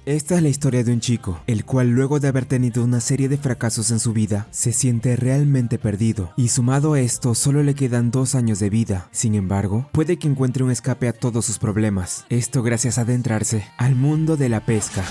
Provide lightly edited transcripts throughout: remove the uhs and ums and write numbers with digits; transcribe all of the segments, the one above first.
Esta es la historia de un chico, el cual luego de haber tenido una serie de fracasos en su vida, se siente realmente perdido, y sumado a esto solo le quedan 2 años de vida. Sin embargo, puede que encuentre un escape a todos sus problemas, esto gracias a adentrarse al mundo de la pesca.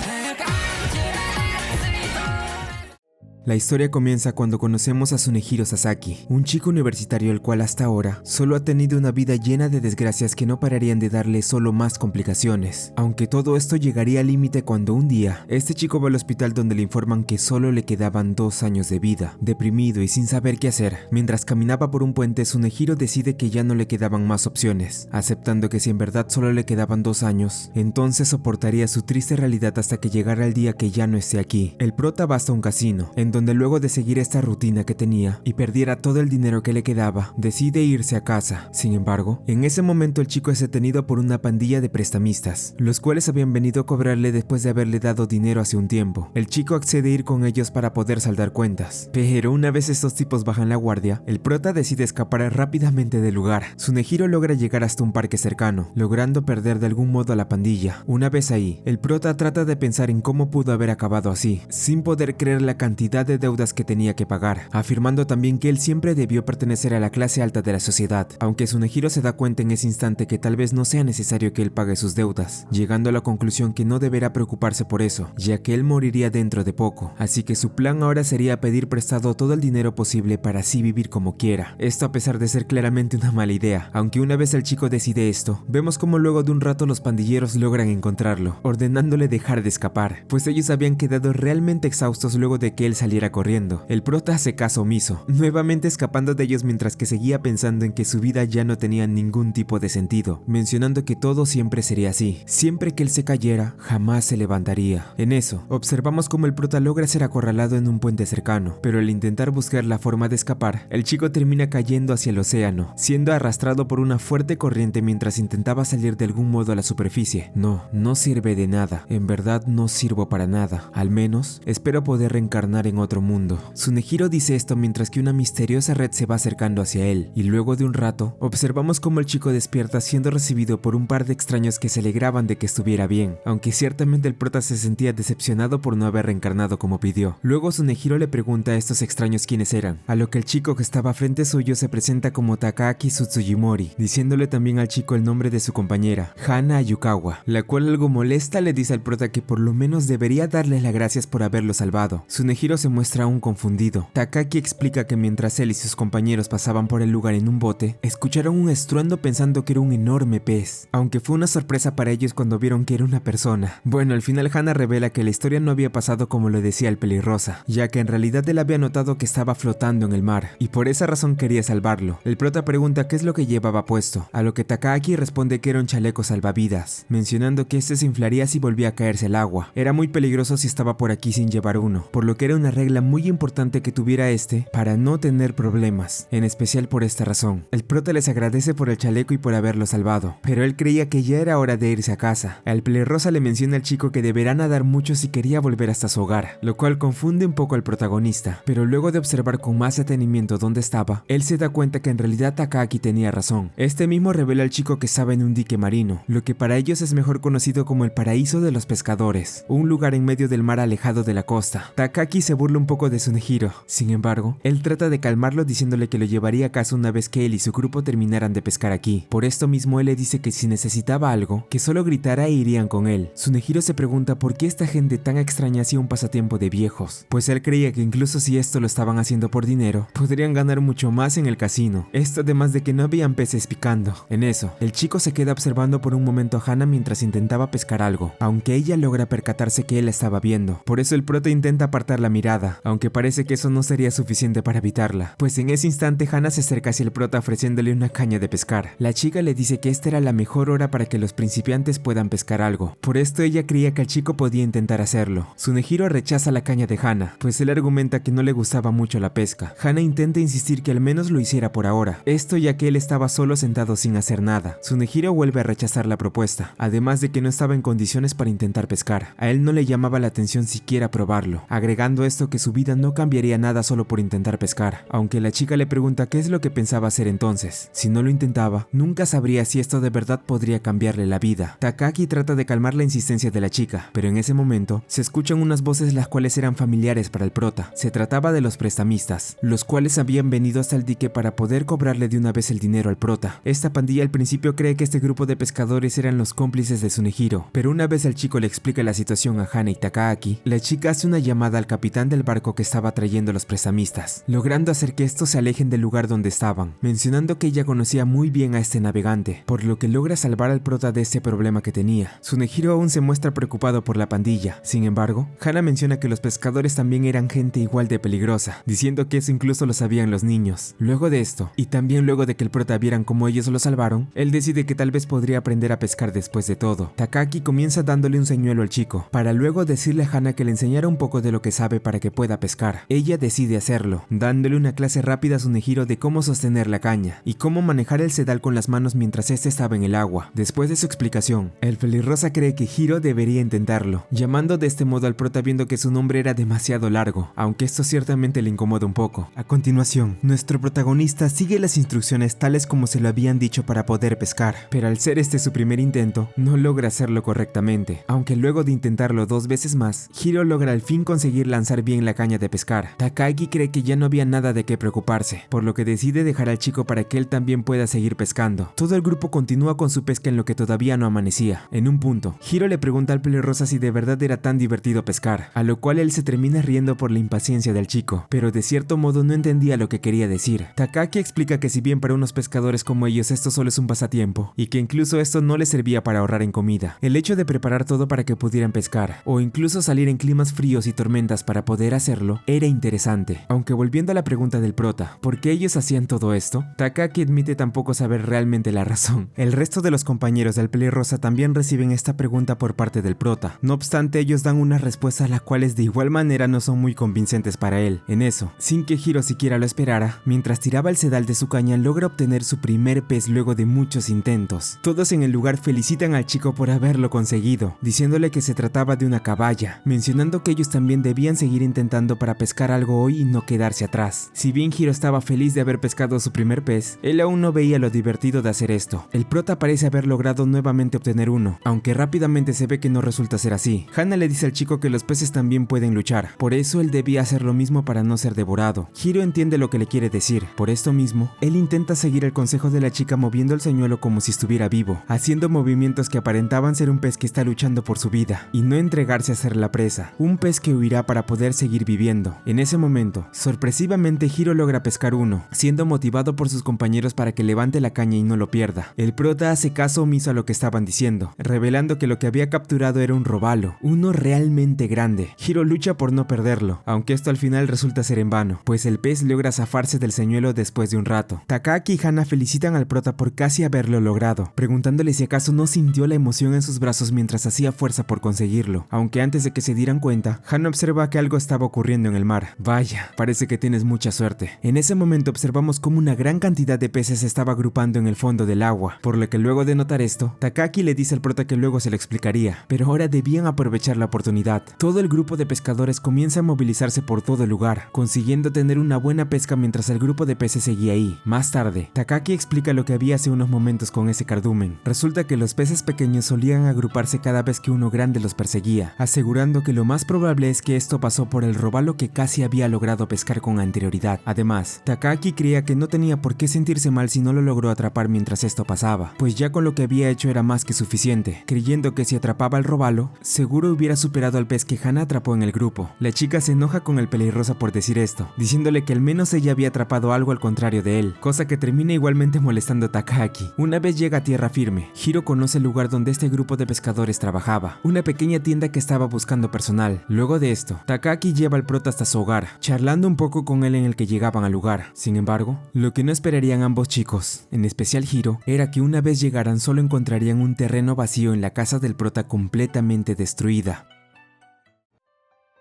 La historia comienza cuando conocemos a Tsunehiro Sasaki, un chico universitario el cual hasta ahora solo ha tenido una vida llena de desgracias que no pararían de darle solo más complicaciones. Aunque todo esto llegaría al límite cuando un día, este chico va al hospital donde le informan que solo le quedaban 2 años de vida. Deprimido y sin saber qué hacer, mientras caminaba por un puente, Tsunehiro decide que ya no le quedaban más opciones, aceptando que si en verdad solo le quedaban 2 años, entonces soportaría su triste realidad hasta que llegara el día que ya no esté aquí. El prota va hasta un casino, en donde luego de seguir esta rutina que tenía y perdiera todo el dinero que le quedaba, decide irse a casa. Sin embargo, en ese momento el chico es detenido por una pandilla de prestamistas, los cuales habían venido a cobrarle después de haberle dado dinero hace un tiempo. El chico accede a ir con ellos para poder saldar cuentas, pero una vez estos tipos bajan la guardia, el prota decide escapar rápidamente del lugar. Tsunehiro logra llegar hasta un parque cercano, logrando perder de algún modo a la pandilla. Una vez ahí, el prota trata de pensar en cómo pudo haber acabado así, sin poder creer la cantidad de deudas que tenía que pagar, afirmando también que él siempre debió pertenecer a la clase alta de la sociedad, aunque Tsunehiro se da cuenta en ese instante que tal vez no sea necesario que él pague sus deudas, llegando a la conclusión que no deberá preocuparse por eso, ya que él moriría dentro de poco, así que su plan ahora sería pedir prestado todo el dinero posible para así vivir como quiera. Esto a pesar de ser claramente una mala idea, aunque una vez el chico decide esto, vemos como luego de un rato los pandilleros logran encontrarlo, ordenándole dejar de escapar, pues ellos habían quedado realmente exhaustos luego de que él saliera corriendo. El prota hace caso omiso, nuevamente escapando de ellos mientras que seguía pensando en que su vida ya no tenía ningún tipo de sentido, mencionando que todo siempre sería así, siempre que él se cayera, jamás se levantaría. En eso, observamos como el prota logra ser acorralado en un puente cercano, pero al intentar buscar la forma de escapar, el chico termina cayendo hacia el océano, siendo arrastrado por una fuerte corriente mientras intentaba salir de algún modo a la superficie. No sirve de nada, en verdad no sirvo para nada, al menos espero poder reencarnar en otro mundo. Tsunehiro dice esto mientras que una misteriosa red se va acercando hacia él, y luego de un rato, observamos cómo el chico despierta siendo recibido por un par de extraños que se alegraban de que estuviera bien, aunque ciertamente el prota se sentía decepcionado por no haber reencarnado como pidió. Luego Tsunehiro le pregunta a estos extraños quiénes eran, a lo que el chico que estaba frente suyo se presenta como Takaaki Tsutsujimori, diciéndole también al chico el nombre de su compañera, Hana Ayukawa, la cual algo molesta le dice al prota que por lo menos debería darle las gracias por haberlo salvado. Tsunehiro se muestra aún confundido. Takaki explica que mientras él y sus compañeros pasaban por el lugar en un bote, escucharon un estruendo pensando que era un enorme pez, aunque fue una sorpresa para ellos cuando vieron que era una persona. Bueno, al final Hana revela que la historia no había pasado como lo decía el pelirrosa, ya que en realidad él había notado que estaba flotando en el mar, y por esa razón quería salvarlo. El prota pregunta qué es lo que llevaba puesto, a lo que Takaki responde que era un chaleco salvavidas, mencionando que este se inflaría si volvía a caerse al agua. Era muy peligroso si estaba por aquí sin llevar uno, por lo que era una regla muy importante que tuviera este para no tener problemas, en especial por esta razón. El prota les agradece por el chaleco y por haberlo salvado, pero él creía que ya era hora de irse a casa. Al pelirrosa le menciona al chico que deberá nadar mucho si quería volver hasta su hogar, lo cual confunde un poco al protagonista, pero luego de observar con más detenimiento dónde estaba, él se da cuenta que en realidad Takaki tenía razón. Este mismo revela al chico que estaba en un dique marino, lo que para ellos es mejor conocido como el paraíso de los pescadores, un lugar en medio del mar alejado de la costa. Takaki se burla un poco de Tsunehiro, sin embargo, él trata de calmarlo diciéndole que lo llevaría a casa una vez que él y su grupo terminaran de pescar aquí. Por esto mismo él le dice que si necesitaba algo, que solo gritara e irían con él. Tsunehiro se pregunta por qué esta gente tan extraña hacía un pasatiempo de viejos, pues él creía que incluso si esto lo estaban haciendo por dinero, podrían ganar mucho más en el casino. Esto además de que no habían peces picando. En eso, el chico se queda observando por un momento a Hana mientras intentaba pescar algo, aunque ella logra percatarse que él la estaba viendo. Por eso el prota intenta apartar la mirada, aunque parece que eso no sería suficiente para evitarla, pues en ese instante Hana se acerca hacia el prota ofreciéndole una caña de pescar. La chica le dice que esta era la mejor hora para que los principiantes puedan pescar algo, por esto ella creía que el chico podía intentar hacerlo. Tsunehiro rechaza la caña de Hana, pues él argumenta que no le gustaba mucho la pesca. Hana intenta insistir que al menos lo hiciera por ahora, esto ya que él estaba solo sentado sin hacer nada. Tsunehiro vuelve a rechazar la propuesta, además de que no estaba en condiciones para intentar pescar. A él no le llamaba la atención siquiera probarlo, agregando esto supuesto que su vida no cambiaría nada solo por intentar pescar, aunque la chica le pregunta qué es lo que pensaba hacer entonces. Si no lo intentaba, nunca sabría si esto de verdad podría cambiarle la vida. Takagi trata de calmar la insistencia de la chica, pero en ese momento se escuchan unas voces las cuales eran familiares para el prota. Se trataba de los prestamistas, los cuales habían venido hasta el dique para poder cobrarle de una vez el dinero al prota. Esta pandilla al principio cree que este grupo de pescadores eran los cómplices de Tsunehiro, pero una vez el chico le explica la situación a Hana y Takagi, la chica hace una llamada al capitán del barco que estaba trayendo a los prestamistas, logrando hacer que estos se alejen del lugar donde estaban, mencionando que ella conocía muy bien a este navegante, por lo que logra salvar al prota de este problema que tenía. Tsunehiro aún se muestra preocupado por la pandilla. Sin embargo, Hana menciona que los pescadores también eran gente igual de peligrosa, diciendo que eso incluso lo sabían los niños. Luego de esto, y también luego de que el prota vieran cómo ellos lo salvaron, él decide que tal vez podría aprender a pescar después de todo. Takagi comienza dándole un señuelo al chico, para luego decirle a Hana que le enseñara un poco de lo que sabe para que pueda pescar. Ella decide hacerlo, dándole una clase rápida a Tsunehiro de cómo sostener la caña, y cómo manejar el sedal con las manos mientras este estaba en el agua. Después de su explicación, el pelirrosa cree que Hiro debería intentarlo, llamando de este modo al prota viendo que su nombre era demasiado largo, aunque esto ciertamente le incomoda un poco. A continuación, nuestro protagonista sigue las instrucciones tales como se lo habían dicho para poder pescar, pero al ser este su primer intento, no logra hacerlo correctamente, aunque luego de intentarlo 2 veces más, Hiro logra al fin conseguir lanzar bien la caña de pescar. Takagi cree que ya no había nada de qué preocuparse, por lo que decide dejar al chico para que él también pueda seguir pescando. Todo el grupo continúa con su pesca en lo que todavía no amanecía. En un punto, Hiro le pregunta al pelirrosa si de verdad era tan divertido pescar, a lo cual él se termina riendo por la impaciencia del chico, pero de cierto modo no entendía lo que quería decir. Takagi explica que si bien para unos pescadores como ellos esto solo es un pasatiempo, y que incluso esto no les servía para ahorrar en comida, el hecho de preparar todo para que pudieran pescar, o incluso salir en climas fríos y tormentas para poder hacerlo, era interesante. Aunque volviendo a la pregunta del prota, ¿por qué ellos hacían todo esto? Takagi admite tampoco saber realmente la razón. El resto de los compañeros del pelirrosa también reciben esta pregunta por parte del prota. No obstante, ellos dan unas respuestas las cuales de igual manera no son muy convincentes para él. En eso, sin que Hiro siquiera lo esperara, mientras tiraba el sedal de su caña logra obtener su primer pez luego de muchos intentos. Todos en el lugar felicitan al chico por haberlo conseguido, diciéndole que se trataba de una caballa, mencionando que ellos también debían seguir intentando para pescar algo hoy y no quedarse atrás. Si bien Hiro estaba feliz de haber pescado su primer pez, él aún no veía lo divertido de hacer esto. El prota parece haber logrado nuevamente obtener uno, aunque rápidamente se ve que no resulta ser así. Hana le dice al chico que los peces también pueden luchar, por eso él debía hacer lo mismo para no ser devorado. Hiro entiende lo que le quiere decir, por esto mismo, él intenta seguir el consejo de la chica moviendo el señuelo como si estuviera vivo, haciendo movimientos que aparentaban ser un pez que está luchando por su vida, y no entregarse a ser la presa, un pez que huirá para poder seguir viviendo. En ese momento, sorpresivamente Hiro logra pescar uno, siendo motivado por sus compañeros para que levante la caña y no lo pierda. El prota hace caso omiso a lo que estaban diciendo, revelando que lo que había capturado era un robalo, uno realmente grande. Hiro lucha por no perderlo, aunque esto al final resulta ser en vano, pues el pez logra zafarse del señuelo después de un rato. Takagi y Hana felicitan al prota por casi haberlo logrado, preguntándole si acaso no sintió la emoción en sus brazos mientras hacía fuerza por conseguirlo, aunque antes de que se dieran cuenta, Hana observa que algo estaba ocurriendo en el mar. Vaya, parece que tienes mucha suerte. En ese momento observamos cómo una gran cantidad de peces se estaba agrupando en el fondo del agua, por lo que luego de notar esto, Takagi le dice al prota que luego se lo explicaría, pero ahora debían aprovechar la oportunidad. Todo el grupo de pescadores comienza a movilizarse por todo el lugar, consiguiendo tener una buena pesca mientras el grupo de peces seguía ahí. Más tarde, Takagi explica lo que había hace unos momentos con ese cardumen. Resulta que los peces pequeños solían agruparse cada vez que uno grande los perseguía, asegurando que lo más probable es que esto pasó por el robalo que casi había logrado pescar con anterioridad. Además, Takagi creía que no tenía por qué sentirse mal si no lo logró atrapar mientras esto pasaba, pues ya con lo que había hecho era más que suficiente, creyendo que si atrapaba al robalo, seguro hubiera superado al pez que Hana atrapó en el grupo. La chica se enoja con el pelirrosa por decir esto, diciéndole que al menos ella había atrapado algo al contrario de él, cosa que termina igualmente molestando a Takagi. Una vez llega a tierra firme, Hiro conoce el lugar donde este grupo de pescadores trabajaba, una pequeña tienda que estaba buscando personal. Luego de esto, Takagi lleva al prota hasta su hogar, charlando un poco con él en el que llegaban al lugar. Sin embargo, lo que no esperarían ambos chicos, en especial Hiro, era que una vez llegaran solo encontrarían un terreno vacío en la casa del prota completamente destruida.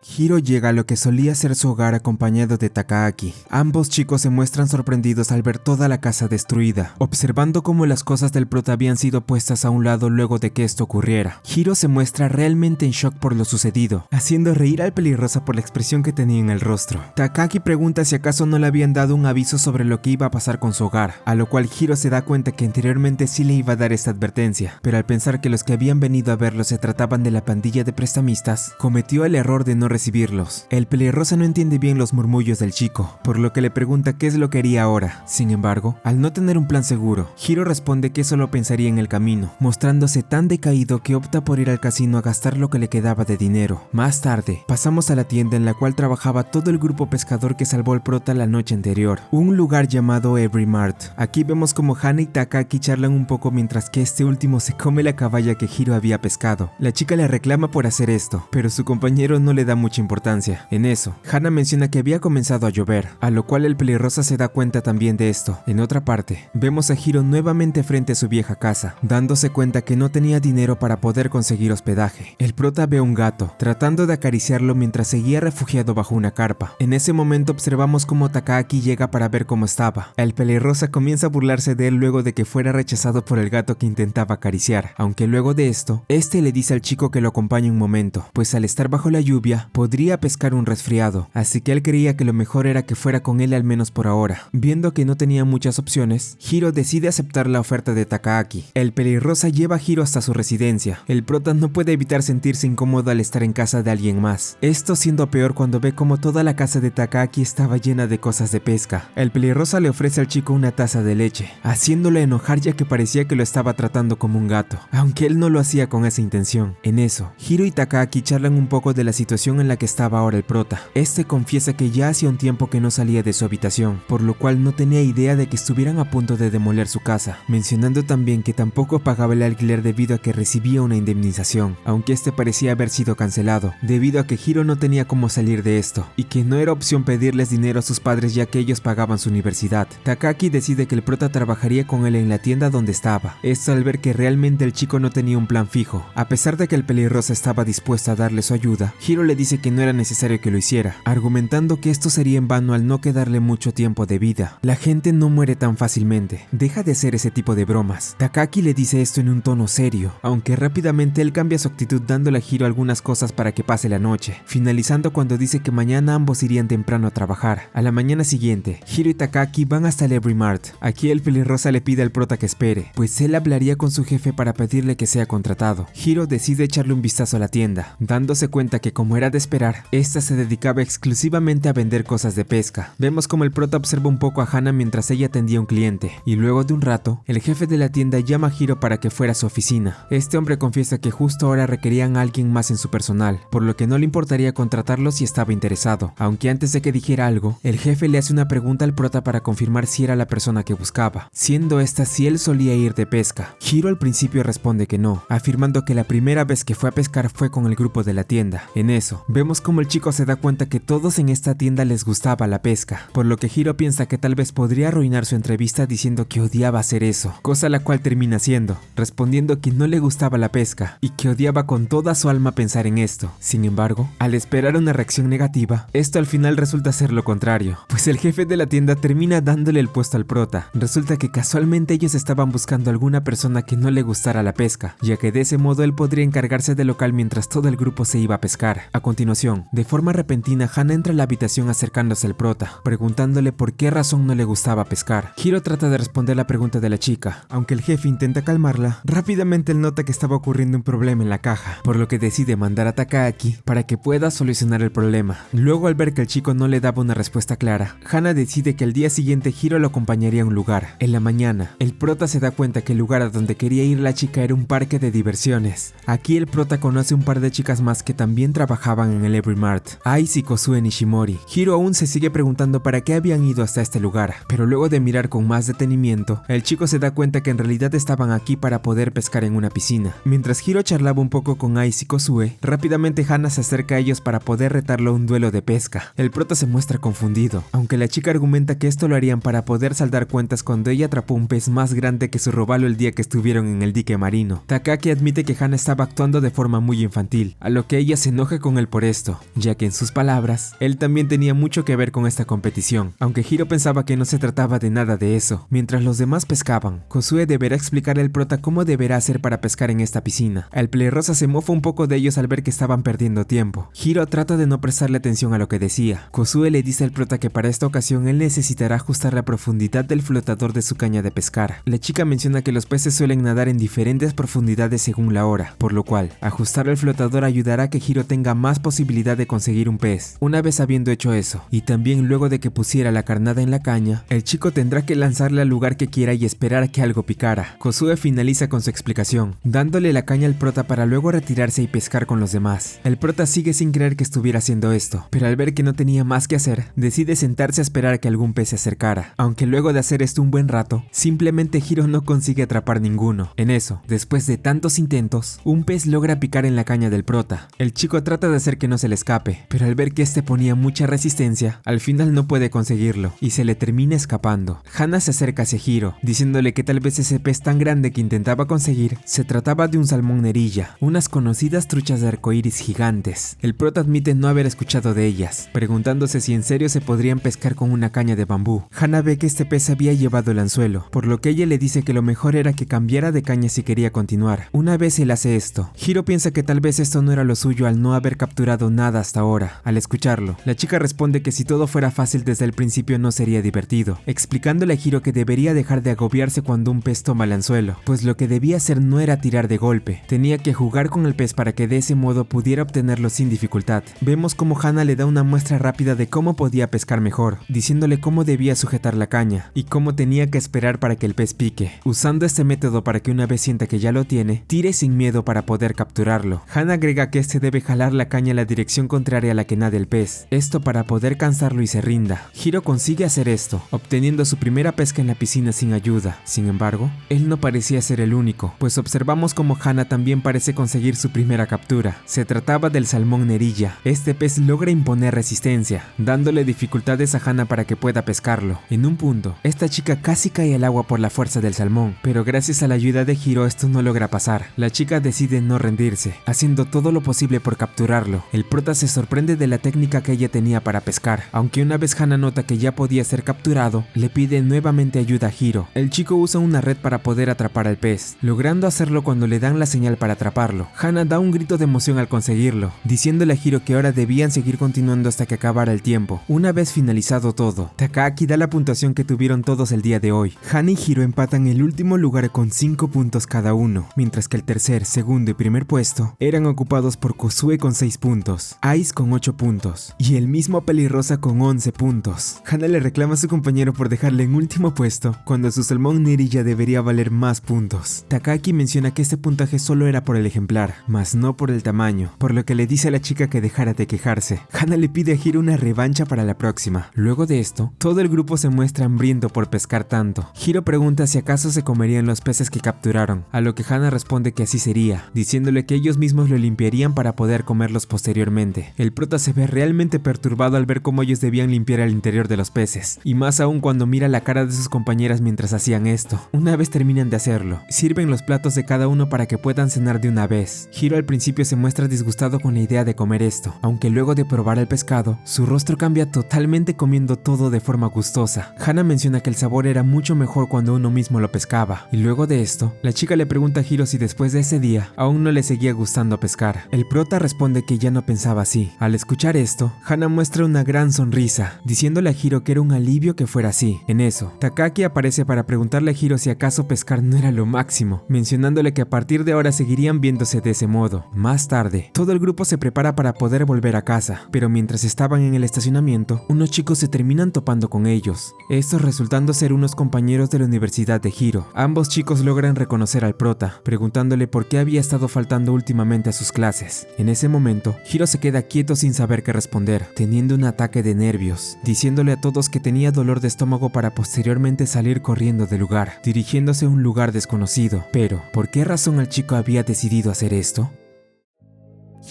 Hiro llega a lo que solía ser su hogar acompañado de Takaaki. Ambos chicos se muestran sorprendidos al ver toda la casa destruida, observando cómo las cosas del prota habían sido puestas a un lado luego de que esto ocurriera. Hiro se muestra realmente en shock por lo sucedido, haciendo reír al pelirrosa por la expresión que tenía en el rostro. Takaaki pregunta si acaso no le habían dado un aviso sobre lo que iba a pasar con su hogar, a lo cual Hiro se da cuenta que anteriormente sí le iba a dar esta advertencia, pero al pensar que los que habían venido a verlo se trataban de la pandilla de prestamistas, cometió el error de no recibirlos. El pelirrosa no entiende bien los murmullos del chico, por lo que le pregunta qué es lo que haría ahora. Sin embargo, al no tener un plan seguro, Hiro responde que eso lo pensaría en el camino, mostrándose tan decaído que opta por ir al casino a gastar lo que le quedaba de dinero. Más tarde, pasamos a la tienda en la cual trabajaba todo el grupo pescador que salvó al prota la noche anterior, un lugar llamado Every Mart. Aquí vemos como Hana y Takaaki charlan un poco mientras que este último se come la caballa que Hiro había pescado. La chica le reclama por hacer esto, pero su compañero no le da mucha importancia. En eso, Hana menciona que había comenzado a llover, a lo cual el pelirrosa se da cuenta también de esto. En otra parte, vemos a Hiro nuevamente frente a su vieja casa, dándose cuenta que no tenía dinero para poder conseguir hospedaje. El prota ve un gato, tratando de acariciarlo mientras seguía refugiado bajo una carpa. En ese momento observamos cómo Takaaki llega para ver cómo estaba. El pelirrosa comienza a burlarse de él luego de que fuera rechazado por el gato que intentaba acariciar, aunque luego de esto, este le dice al chico que lo acompañe un momento, pues al estar bajo la lluvia, podría pescar un resfriado, así que él creía que lo mejor era que fuera con él al menos por ahora. Viendo que no tenía muchas opciones, Hiro decide aceptar la oferta de Takaaki. El pelirrosa lleva a Hiro hasta su residencia. El prota no puede evitar sentirse incómodo al estar en casa de alguien más, esto siendo peor cuando ve como toda la casa de Takaaki estaba llena de cosas de pesca. El pelirrosa le ofrece al chico una taza de leche, haciéndolo enojar ya que parecía que lo estaba tratando como un gato, aunque él no lo hacía con esa intención. En eso, Hiro y Takaaki charlan un poco de la situación en la que estaba ahora el prota. Este confiesa que ya hacía un tiempo que no salía de su habitación, por lo cual no tenía idea de que estuvieran a punto de demoler su casa, mencionando también que tampoco pagaba el alquiler debido a que recibía una indemnización, aunque este parecía haber sido cancelado, debido a que Hiro no tenía cómo salir de esto, y que no era opción pedirles dinero a sus padres ya que ellos pagaban su universidad. Takaaki decide que el prota trabajaría con él en la tienda donde estaba, esto al ver que realmente el chico no tenía un plan fijo. A pesar de que el pelirrosa estaba dispuesto a darle su ayuda, Hiro le dice que no era necesario que lo hiciera, argumentando que esto sería en vano al no quedarle mucho tiempo de vida. La gente no muere tan fácilmente, deja de hacer ese tipo de bromas. Takaaki le dice esto en un tono serio, aunque rápidamente él cambia su actitud dándole a Hiro algunas cosas para que pase la noche, finalizando cuando dice que mañana ambos irían temprano a trabajar. A la mañana siguiente, Hiro y Takaaki van hasta el Every Mart. Aquí el pelirrosa le pide al prota que espere, pues él hablaría con su jefe para pedirle que sea contratado. Hiro decide echarle un vistazo a la tienda, dándose cuenta que como era de esperar, esta se dedicaba exclusivamente a vender cosas de pesca. Vemos como el prota observa un poco a Hana mientras ella atendía a un cliente, y luego de un rato, el jefe de la tienda llama a Hiro para que fuera a su oficina. Este hombre confiesa que justo ahora requerían a alguien más en su personal, por lo que no le importaría contratarlo si estaba interesado, aunque antes de que dijera algo, el jefe le hace una pregunta al prota para confirmar si era la persona que buscaba, siendo esta si él solía ir de pesca. Hiro al principio responde que no, afirmando que la primera vez que fue a pescar fue con el grupo de la tienda. En eso, vemos como el chico se da cuenta que todos en esta tienda les gustaba la pesca, por lo que Hiro piensa que tal vez podría arruinar su entrevista diciendo que odiaba hacer eso, cosa la cual termina haciendo, respondiendo que no le gustaba la pesca y que odiaba con toda su alma pensar en esto. Sin embargo, al esperar una reacción negativa, esto al final resulta ser lo contrario, pues el jefe de la tienda termina dándole el puesto al prota. Resulta que casualmente ellos estaban buscando a alguna persona que no le gustara la pesca, ya que de ese modo él podría encargarse del local mientras todo el grupo se iba a pescar. A continuación, de forma repentina, Hana entra a la habitación acercándose al prota, preguntándole por qué razón no le gustaba pescar. Hiro trata de responder la pregunta de la chica, aunque el jefe intenta calmarla, rápidamente él nota que estaba ocurriendo un problema en la caja, por lo que decide mandar a Takaaki para que pueda solucionar el problema. Luego, al ver que el chico no le daba una respuesta clara, Hana decide que el día siguiente Hiro lo acompañaría a un lugar. En la mañana, el prota se da cuenta que el lugar a donde quería ir la chica era un parque de diversiones. Aquí el prota conoce un par de chicas más que también trabajaban en el Every Mart, Ice y Kozue Nishimori. Hiro aún se sigue preguntando para qué habían ido hasta este lugar, pero luego de mirar con más detenimiento, el chico se da cuenta que en realidad estaban aquí para poder pescar en una piscina. Mientras Hiro charlaba un poco con Ice y Kozue, rápidamente Hana se acerca a ellos para poder retarlo a un duelo de pesca. El prota se muestra confundido, aunque la chica argumenta que esto lo harían para poder saldar cuentas cuando ella atrapó un pez más grande que su robalo el día que estuvieron en el dique marino. Takaaki admite que Hana estaba actuando de forma muy infantil, a lo que ella se enoja con el por esto, ya que en sus palabras, él también tenía mucho que ver con esta competición, aunque Hiro pensaba que no se trataba de nada de eso. Mientras los demás pescaban, Kozue deberá explicarle al prota cómo deberá hacer para pescar en esta piscina. El pelirrosa se mofa un poco de ellos al ver que estaban perdiendo tiempo. Hiro trata de no prestarle atención a lo que decía. Kozue le dice al prota que para esta ocasión él necesitará ajustar la profundidad del flotador de su caña de pescar. La chica menciona que los peces suelen nadar en diferentes profundidades según la hora, por lo cual ajustar el flotador ayudará a que Hiro tenga más posibilidad de conseguir un pez. Una vez habiendo hecho eso, y también luego de que pusiera la carnada en la caña, el chico tendrá que lanzarle al lugar que quiera y esperar a que algo picara. Kozue finaliza con su explicación, dándole la caña al prota para luego retirarse y pescar con los demás. El prota sigue sin creer que estuviera haciendo esto, pero al ver que no tenía más que hacer, decide sentarse a esperar a que algún pez se acercara. Aunque luego de hacer esto un buen rato, simplemente Hiro no consigue atrapar ninguno. En eso, después de tantos intentos, un pez logra picar en la caña del prota. El chico trata de hacer que no se le escape, pero al ver que este ponía mucha resistencia, al final no puede conseguirlo y se le termina escapando. Hana se acerca hacia Hiro, diciéndole que tal vez ese pez tan grande que intentaba conseguir se trataba de un salmón nerilla, unas conocidas truchas de arcoíris gigantes. El prota admite no haber escuchado de ellas, preguntándose si en serio se podrían pescar con una caña de bambú. Hana ve que este pez había llevado el anzuelo, por lo que ella le dice que lo mejor era que cambiara de caña si quería continuar. Una vez él hace esto, Hiro piensa que tal vez esto no era lo suyo al no haber capturado nada hasta ahora. Al escucharlo, la chica responde que si todo fuera fácil desde el principio no sería divertido, explicándole a Hiro que debería dejar de agobiarse cuando un pez toma el anzuelo, pues lo que debía hacer no era tirar de golpe, tenía que jugar con el pez para que de ese modo pudiera obtenerlo sin dificultad. Vemos como Hana le da una muestra rápida de cómo podía pescar mejor, diciéndole cómo debía sujetar la caña y cómo tenía que esperar para que el pez pique, usando este método para que una vez sienta que ya lo tiene, tire sin miedo para poder capturarlo. Hana agrega que este debe jalar la caña en la dirección contraria a la que nade el pez, esto para poder cansarlo y se rinda. Hiro consigue hacer esto, obteniendo su primera pesca en la piscina sin ayuda. Sin embargo, él no parecía ser el único, pues observamos como Hana también parece conseguir su primera captura. Se trataba del salmón nerilla. Este pez logra imponer resistencia, dándole dificultades a Hana para que pueda pescarlo. En un punto, esta chica casi cae al agua por la fuerza del salmón, pero gracias a la ayuda de Hiro esto no logra pasar. La chica decide no rendirse, haciendo todo lo posible por capturarlo. El prota se sorprende de la técnica que ella tenía para pescar, aunque una vez Hana nota que ya podía ser capturado, le pide nuevamente ayuda a Hiro. El chico usa una red para poder atrapar al pez, logrando hacerlo cuando le dan la señal para atraparlo. Hana da un grito de emoción al conseguirlo, diciéndole a Hiro que ahora debían seguir continuando hasta que acabara el tiempo. Una vez finalizado todo, Takaaki da la puntuación que tuvieron todos el día de hoy. Hana y Hiro empatan el último lugar con 5 puntos cada uno, mientras que el tercer, segundo y primer puesto eran ocupados por Kozue con 6 puntos, Ice con 8 puntos y el mismo pelirrosa con 11 puntos. Hana le reclama a su compañero por dejarle en último puesto cuando su salmón nerilla debería valer más puntos. Takaaki menciona que este puntaje solo era por el ejemplar, mas no por el tamaño, por lo que le dice a la chica que dejara de quejarse. Hana le pide a Hiro una revancha para la próxima. Luego de esto, todo el grupo se muestra hambriento por pescar tanto. Hiro pregunta si acaso se comerían los peces que capturaron, a lo que Hana responde que así sería, diciéndole que ellos mismos lo limpiarían para poder comerlos posteriormente. El prota se ve realmente perturbado al ver cómo ellos debían limpiar el interior de los peces, y más aún cuando mira la cara de sus compañeras mientras hacían esto. Una vez terminan de hacerlo, sirven los platos de cada uno para que puedan cenar de una vez. Hiro al principio se muestra disgustado con la idea de comer esto, aunque luego de probar el pescado, su rostro cambia totalmente comiendo todo de forma gustosa. Hana menciona que el sabor era mucho mejor cuando uno mismo lo pescaba, y luego de esto, la chica le pregunta a Hiro si después de ese día aún no le seguía gustando pescar. El prota responde que ya no pensaba así. Al escuchar esto, Hana muestra una gran sonrisa, diciéndole a Hiro que era un alivio que fuera así. En eso, Takaaki aparece para preguntarle a Hiro si acaso pescar no era lo máximo, mencionándole que a partir de ahora seguirían viéndose de ese modo. Más tarde, todo el grupo se prepara para poder volver a casa, pero mientras estaban en el estacionamiento, unos chicos se terminan topando con ellos, estos resultando ser unos compañeros de la universidad de Hiro. Ambos chicos logran reconocer al prota, preguntándole por qué había estado faltando últimamente a sus clases. En ese momento, Hiro se queda quieto sin saber qué responder, teniendo un ataque de nervios, diciéndole a todos que tenía dolor de estómago para posteriormente salir corriendo del lugar, dirigiéndose a un lugar desconocido. Pero, ¿por qué razón el chico había decidido hacer esto?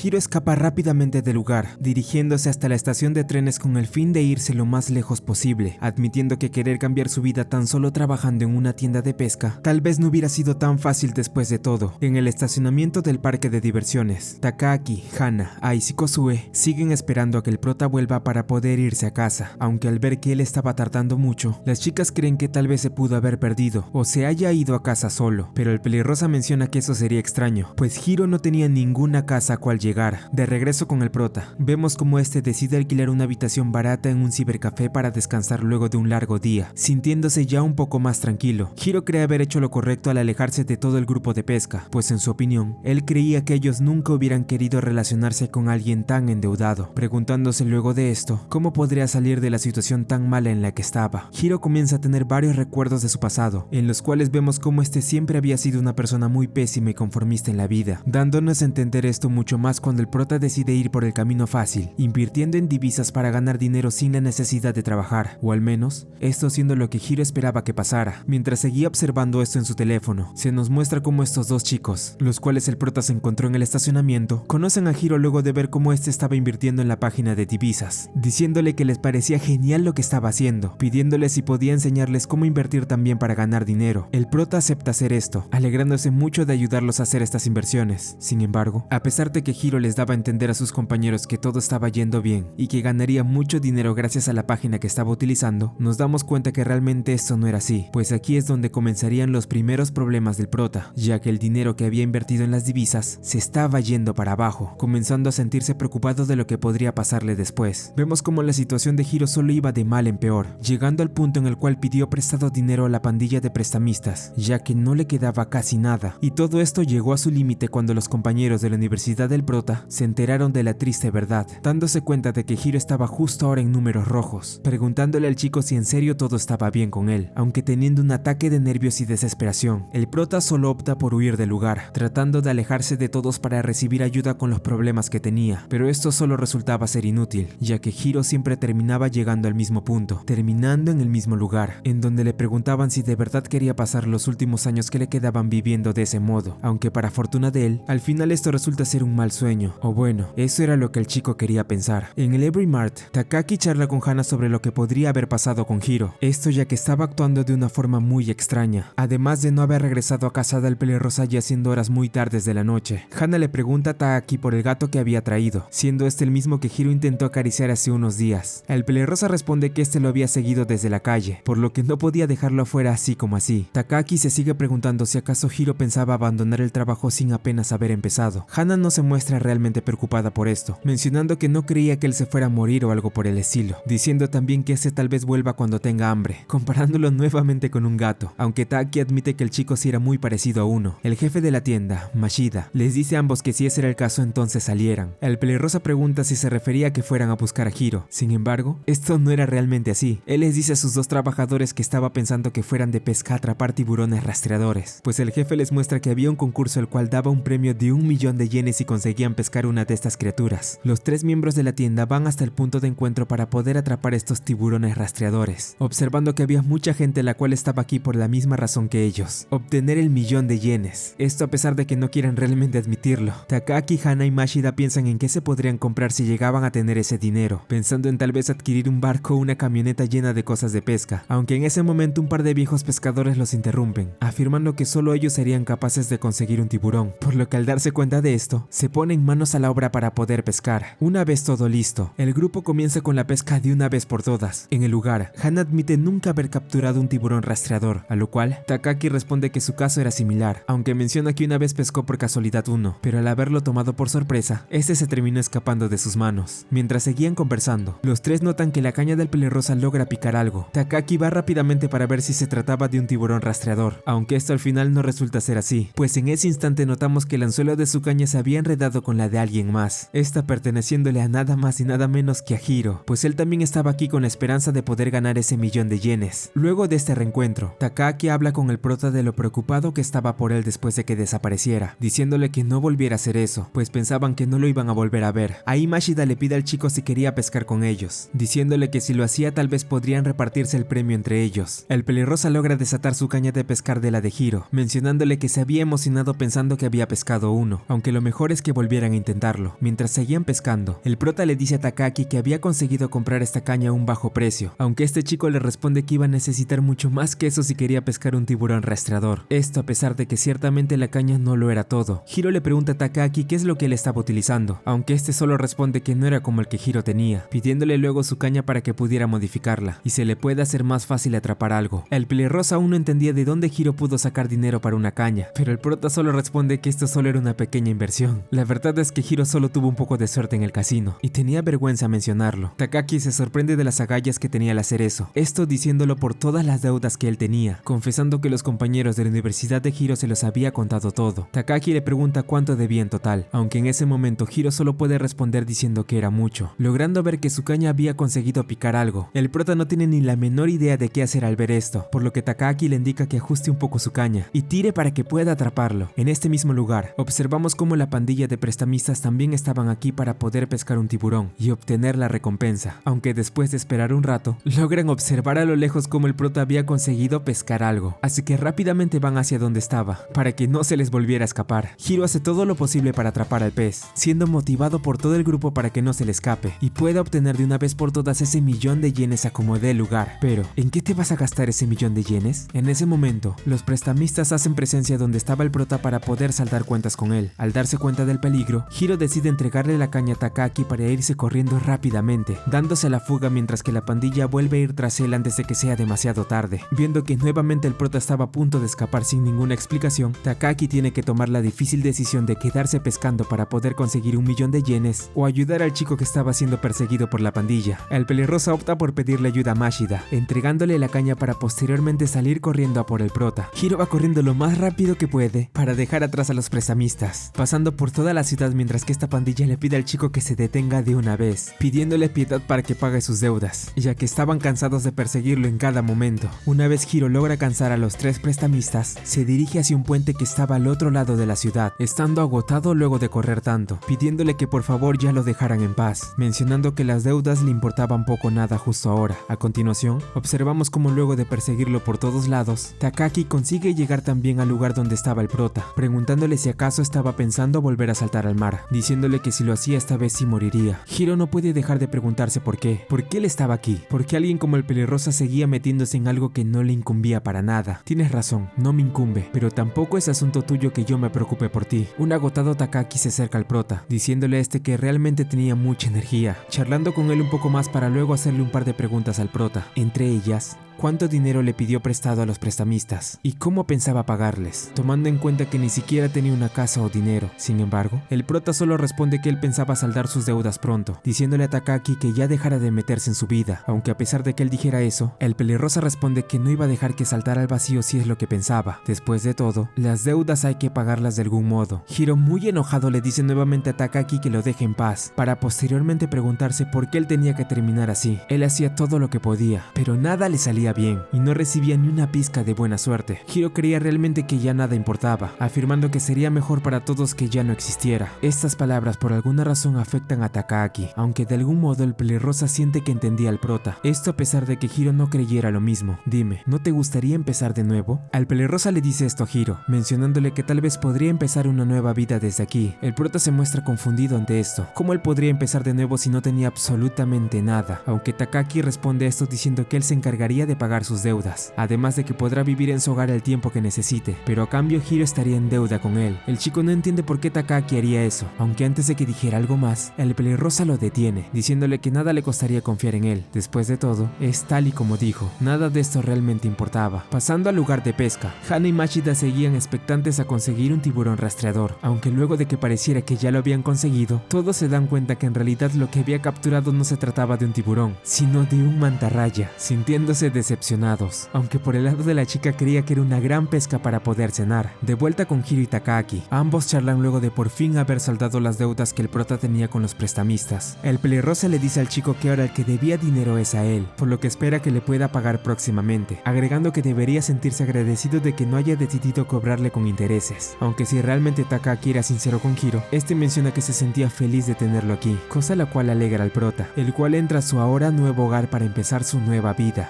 Hiro escapa rápidamente del lugar, dirigiéndose hasta la estación de trenes con el fin de irse lo más lejos posible, admitiendo que querer cambiar su vida tan solo trabajando en una tienda de pesca tal vez no hubiera sido tan fácil después de todo. En el estacionamiento del parque de diversiones, Takaaki, Hana, Ice y Kozue siguen esperando a que el prota vuelva para poder irse a casa, aunque al ver que él estaba tardando mucho, las chicas creen que tal vez se pudo haber perdido o se haya ido a casa solo, pero el pelirrosa menciona que eso sería extraño, pues Hiro no tenía ninguna casa a cual llegar. De regreso con el prota, vemos como este decide alquilar una habitación barata en un cibercafé para descansar luego de un largo día, sintiéndose ya un poco más tranquilo. Hiro cree haber hecho lo correcto al alejarse de todo el grupo de pesca, pues en su opinión, él creía que ellos nunca hubieran querido relacionarse con alguien tan endeudado, preguntándose luego de esto, cómo podría salir de la situación tan mala en la que estaba. Hiro comienza a tener varios recuerdos de su pasado, en los cuales vemos cómo este siempre había sido una persona muy pésima y conformista en la vida, dándonos a entender esto mucho más cuando el prota decide ir por el camino fácil, invirtiendo en divisas para ganar dinero sin la necesidad de trabajar, o al menos, esto siendo lo que Hiro esperaba que pasara. Mientras seguía observando esto en su teléfono, se nos muestra cómo estos dos chicos, los cuales el prota se encontró en el estacionamiento, conocen a Hiro luego de ver cómo este estaba invirtiendo en la página de divisas, diciéndole que les parecía genial lo que estaba haciendo, pidiéndole si podía enseñarles cómo invertir también para ganar dinero. El prota acepta hacer esto, alegrándose mucho de ayudarlos a hacer estas inversiones. Sin embargo, a pesar de que Hiro les daba a entender a sus compañeros que todo estaba yendo bien y que ganaría mucho dinero gracias a la página que estaba utilizando, nos damos cuenta que realmente esto no era así, pues aquí es donde comenzarían los primeros problemas del prota, ya que el dinero que había invertido en las divisas se estaba yendo para abajo, comenzando a sentirse preocupado de lo que podría pasarle después. Vemos como la situación de Hiro solo iba de mal en peor, llegando al punto en el cual pidió prestado dinero a la pandilla de prestamistas, ya que no le quedaba casi nada, y todo esto llegó a su límite cuando los compañeros de la universidad del prota se enteraron de la triste verdad, dándose cuenta de que Hiro estaba justo ahora en números rojos, preguntándole al chico si en serio todo estaba bien con él, aunque teniendo un ataque de nervios y desesperación. El prota solo opta por huir del lugar, tratando de alejarse de todos para recibir ayuda con los problemas que tenía, pero esto solo resultaba ser inútil, ya que Hiro siempre terminaba llegando al mismo punto, terminando en el mismo lugar, en donde le preguntaban si de verdad quería pasar los últimos años que le quedaban viviendo de ese modo, aunque para fortuna de él, al final esto resulta ser un mal sueño, o bueno, eso era lo que el chico quería pensar. En el Every Mart, Takaaki charla con Hana sobre lo que podría haber pasado con Hiro, esto ya que estaba actuando de una forma muy extraña, además de no haber regresado a casa del pelirrosa ya siendo horas muy tardes de la noche. Hana le pregunta a Takaaki por el gato que había traído, siendo este el mismo que Hiro intentó acariciar hace unos días. El pelirrosa responde que este lo había seguido desde la calle, por lo que no podía dejarlo afuera así como así. Takaaki se sigue preguntando si acaso Hiro pensaba abandonar el trabajo sin apenas haber empezado. Hana no se muestra realmente preocupada por esto, mencionando que no creía que él se fuera a morir o algo por el estilo, diciendo también que este tal vez vuelva cuando tenga hambre, comparándolo nuevamente con un gato, aunque Takaaki admite que el chico sí era muy parecido a uno. El jefe de la tienda, Mashida, les dice a ambos que si ese era el caso entonces salieran. El pelirrosa pregunta si se refería a que fueran a buscar a Hiro, sin embargo, esto no era realmente así. Él les dice a sus dos trabajadores que estaba pensando que fueran de pesca a atrapar tiburones rastreadores, pues el jefe les muestra que había un concurso el cual daba un premio de 1.000.000 de yenes si conseguían pescar una de estas criaturas. Los tres miembros de la tienda van hasta el punto de encuentro para poder atrapar estos tiburones rastreadores, observando que había mucha gente la cual estaba aquí por la misma razón que ellos, obtener el 1.000.000 de yenes. Esto a pesar de que no quieran realmente admitirlo. Takaaki, Hana y Mashida piensan en qué se podrían comprar si llegaban a tener ese dinero, pensando en tal vez adquirir un barco o una camioneta llena de cosas de pesca, aunque en ese momento un par de viejos pescadores los interrumpen, afirmando que solo ellos serían capaces de conseguir un tiburón, por lo que al darse cuenta de esto, se ponen manos a la obra para poder pescar. Una vez todo listo, el grupo comienza con la pesca de una vez por todas. En el lugar, Hana admite nunca haber capturado un tiburón rastreador, a lo cual Takaaki responde que su caso era similar, aunque menciona que una vez pescó por casualidad uno, pero al haberlo tomado por sorpresa, este se terminó escapando de sus manos. Mientras seguían conversando, los tres notan que la caña del pelirrosa logra picar algo. Takaaki va rápidamente para ver si se trataba de un tiburón rastreador, aunque esto al final no resulta ser así, pues en ese instante notamos que el anzuelo de su caña se había enredado con la de alguien más, esta perteneciéndole a nada más y nada menos que a Hiro, pues él también estaba aquí con la esperanza de poder ganar ese 1.000.000 de yenes. Luego de este reencuentro, Takaaki habla con el prota de lo preocupado que estaba por él después de que desapareciera, diciéndole que no volviera a hacer eso, pues pensaban que no lo iban a volver a ver. Ahí Mashida le pide al chico si quería pescar con ellos, diciéndole que si lo hacía tal vez podrían repartirse el premio entre ellos. El pelirrosa logra desatar su caña de pescar de la de Hiro, mencionándole que se había emocionado pensando que había pescado uno, aunque lo mejor es que volviera volvieran a intentarlo. Mientras seguían pescando, el prota le dice a Takaki que había conseguido comprar esta caña a un bajo precio, aunque este chico le responde que iba a necesitar mucho más que eso si quería pescar un tiburón rastreador. Esto a pesar de que ciertamente la caña no lo era todo. Hiro le pregunta a Takaki qué es lo que él estaba utilizando, aunque este solo responde que no era como el que Hiro tenía, pidiéndole luego su caña para que pudiera modificarla y se le pueda hacer más fácil atrapar algo. El pelirrosa aún no entendía de dónde Hiro pudo sacar dinero para una caña, pero el prota solo responde que esto solo era una pequeña inversión. La verdad es que Hiro solo tuvo un poco de suerte en el casino, y tenía vergüenza mencionarlo. Takaki se sorprende de las agallas que tenía al hacer eso, esto diciéndolo por todas las deudas que él tenía, confesando que los compañeros de la universidad de Hiro se los había contado todo. Takaki le pregunta cuánto debía en total, aunque en ese momento Hiro solo puede responder diciendo que era mucho, logrando ver que su caña había conseguido picar algo. El prota no tiene ni la menor idea de qué hacer al ver esto, por lo que Takaki le indica que ajuste un poco su caña y tire para que pueda atraparlo. En este mismo lugar, observamos cómo la pandilla de prestamistas también estaban aquí para poder pescar un tiburón y obtener la recompensa, aunque después de esperar un rato, logran observar a lo lejos cómo el prota había conseguido pescar algo, así que rápidamente van hacia donde estaba, para que no se les volviera a escapar. Hiro hace todo lo posible para atrapar al pez, siendo motivado por todo el grupo para que no se le escape y pueda obtener de una vez por todas ese millón de yenes a como dé lugar. Pero, ¿en qué te vas a gastar ese millón de yenes? En ese momento, los prestamistas hacen presencia donde estaba el prota para poder saldar cuentas con él. Al darse cuenta del peligro, Hiro decide entregarle la caña a Takaki para irse corriendo rápidamente, dándose a la fuga mientras que la pandilla vuelve a ir tras él antes de que sea demasiado tarde. Viendo que nuevamente el prota estaba a punto de escapar sin ninguna explicación, Takaki tiene que tomar la difícil decisión de quedarse pescando para poder conseguir un millón de yenes o ayudar al chico que estaba siendo perseguido por la pandilla. El pelirrosa opta por pedirle ayuda a Mashida, entregándole la caña para posteriormente salir corriendo a por el prota. Hiro va corriendo lo más rápido que puede para dejar atrás a los prestamistas, pasando por toda la ciudad mientras que esta pandilla le pide al chico que se detenga de una vez, pidiéndole piedad para que pague sus deudas, ya que estaban cansados de perseguirlo en cada momento. Una vez Hiro logra cansar a los tres prestamistas, se dirige hacia un puente que estaba al otro lado de la ciudad, estando agotado luego de correr tanto, pidiéndole que por favor ya lo dejaran en paz, mencionando que las deudas le importaban poco nada justo ahora. A continuación, observamos cómo luego de perseguirlo por todos lados, Takaki consigue llegar también al lugar donde estaba el prota, preguntándole si acaso estaba pensando volver a saltar al mar, diciéndole que si lo hacía esta vez sí moriría. Hiro no puede dejar de preguntarse por qué él estaba aquí, por qué alguien como el pelirrosa seguía metiéndose en algo que no le incumbía para nada. Tienes razón, no me incumbe, pero tampoco es asunto tuyo que yo me preocupe por ti. Un agotado Takaki se acerca al prota, diciéndole a este que realmente tenía mucha energía, charlando con él un poco más para luego hacerle un par de preguntas al prota, entre ellas, cuánto dinero le pidió prestado a los prestamistas y cómo pensaba pagarles, tomando en cuenta que ni siquiera tenía una casa o dinero. Sin embargo, el prota solo responde que él pensaba saldar sus deudas pronto, diciéndole a Takaki que ya dejara de meterse en su vida, aunque a pesar de que él dijera eso, el pelirrosa responde que no iba a dejar que saltara al vacío si es lo que pensaba. Después de todo, las deudas hay que pagarlas de algún modo. Hiro, muy enojado, le dice nuevamente a Takaki que lo deje en paz, para posteriormente preguntarse por qué él tenía que terminar así. Él hacía todo lo que podía, pero nada le salía bien y no recibía ni una pizca de buena suerte. Hiro creía realmente que ya nada importaba, afirmando que sería mejor para todos que ya no existiera. Estas palabras por alguna razón afectan a Takaki, aunque de algún modo el pelirrosa siente que entendía al prota, esto a pesar de que Hiro no creyera lo mismo. Dime, ¿no te gustaría empezar de nuevo? Al pelirrosa le dice esto a Hiro, mencionándole que tal vez podría empezar una nueva vida desde aquí. El prota se muestra confundido ante esto. ¿Cómo él podría empezar de nuevo si no tenía absolutamente nada? Aunque Takaki responde esto diciendo que él se encargaría de pagar sus deudas, además de que podrá vivir en su hogar el tiempo que necesite, pero a cambio Hiro estaría en deuda con él. El chico no entiende por qué Takaki haría eso, aunque antes de que dijera algo más, el pelirrosa lo detiene, diciéndole que nada le costaría confiar en él. Después de todo, es tal y como dijo, nada de esto realmente importaba. Pasando al lugar de pesca, Hana y Mashida seguían expectantes a conseguir un tiburón rastreador, aunque luego de que pareciera que ya lo habían conseguido, todos se dan cuenta que en realidad lo que había capturado no se trataba de un tiburón, sino de un mantarraya, sintiéndose decepcionados, aunque por el lado de la chica creía que era una gran pesca para poder cenar. De vuelta con Hiro y Takaki, ambos charlan luego de por fin haber saldado las deudas que el prota tenía con los prestamistas. El pelirrosa le dice al chico que ahora el que debía dinero es a él, por lo que espera que le pueda pagar próximamente, agregando que debería sentirse agradecido de que no haya decidido cobrarle con intereses. Aunque si realmente Takaki era sincero con Hiro, este menciona que se sentía feliz de tenerlo aquí, cosa la cual alegra al prota, el cual entra a su ahora nuevo hogar para empezar su nueva vida.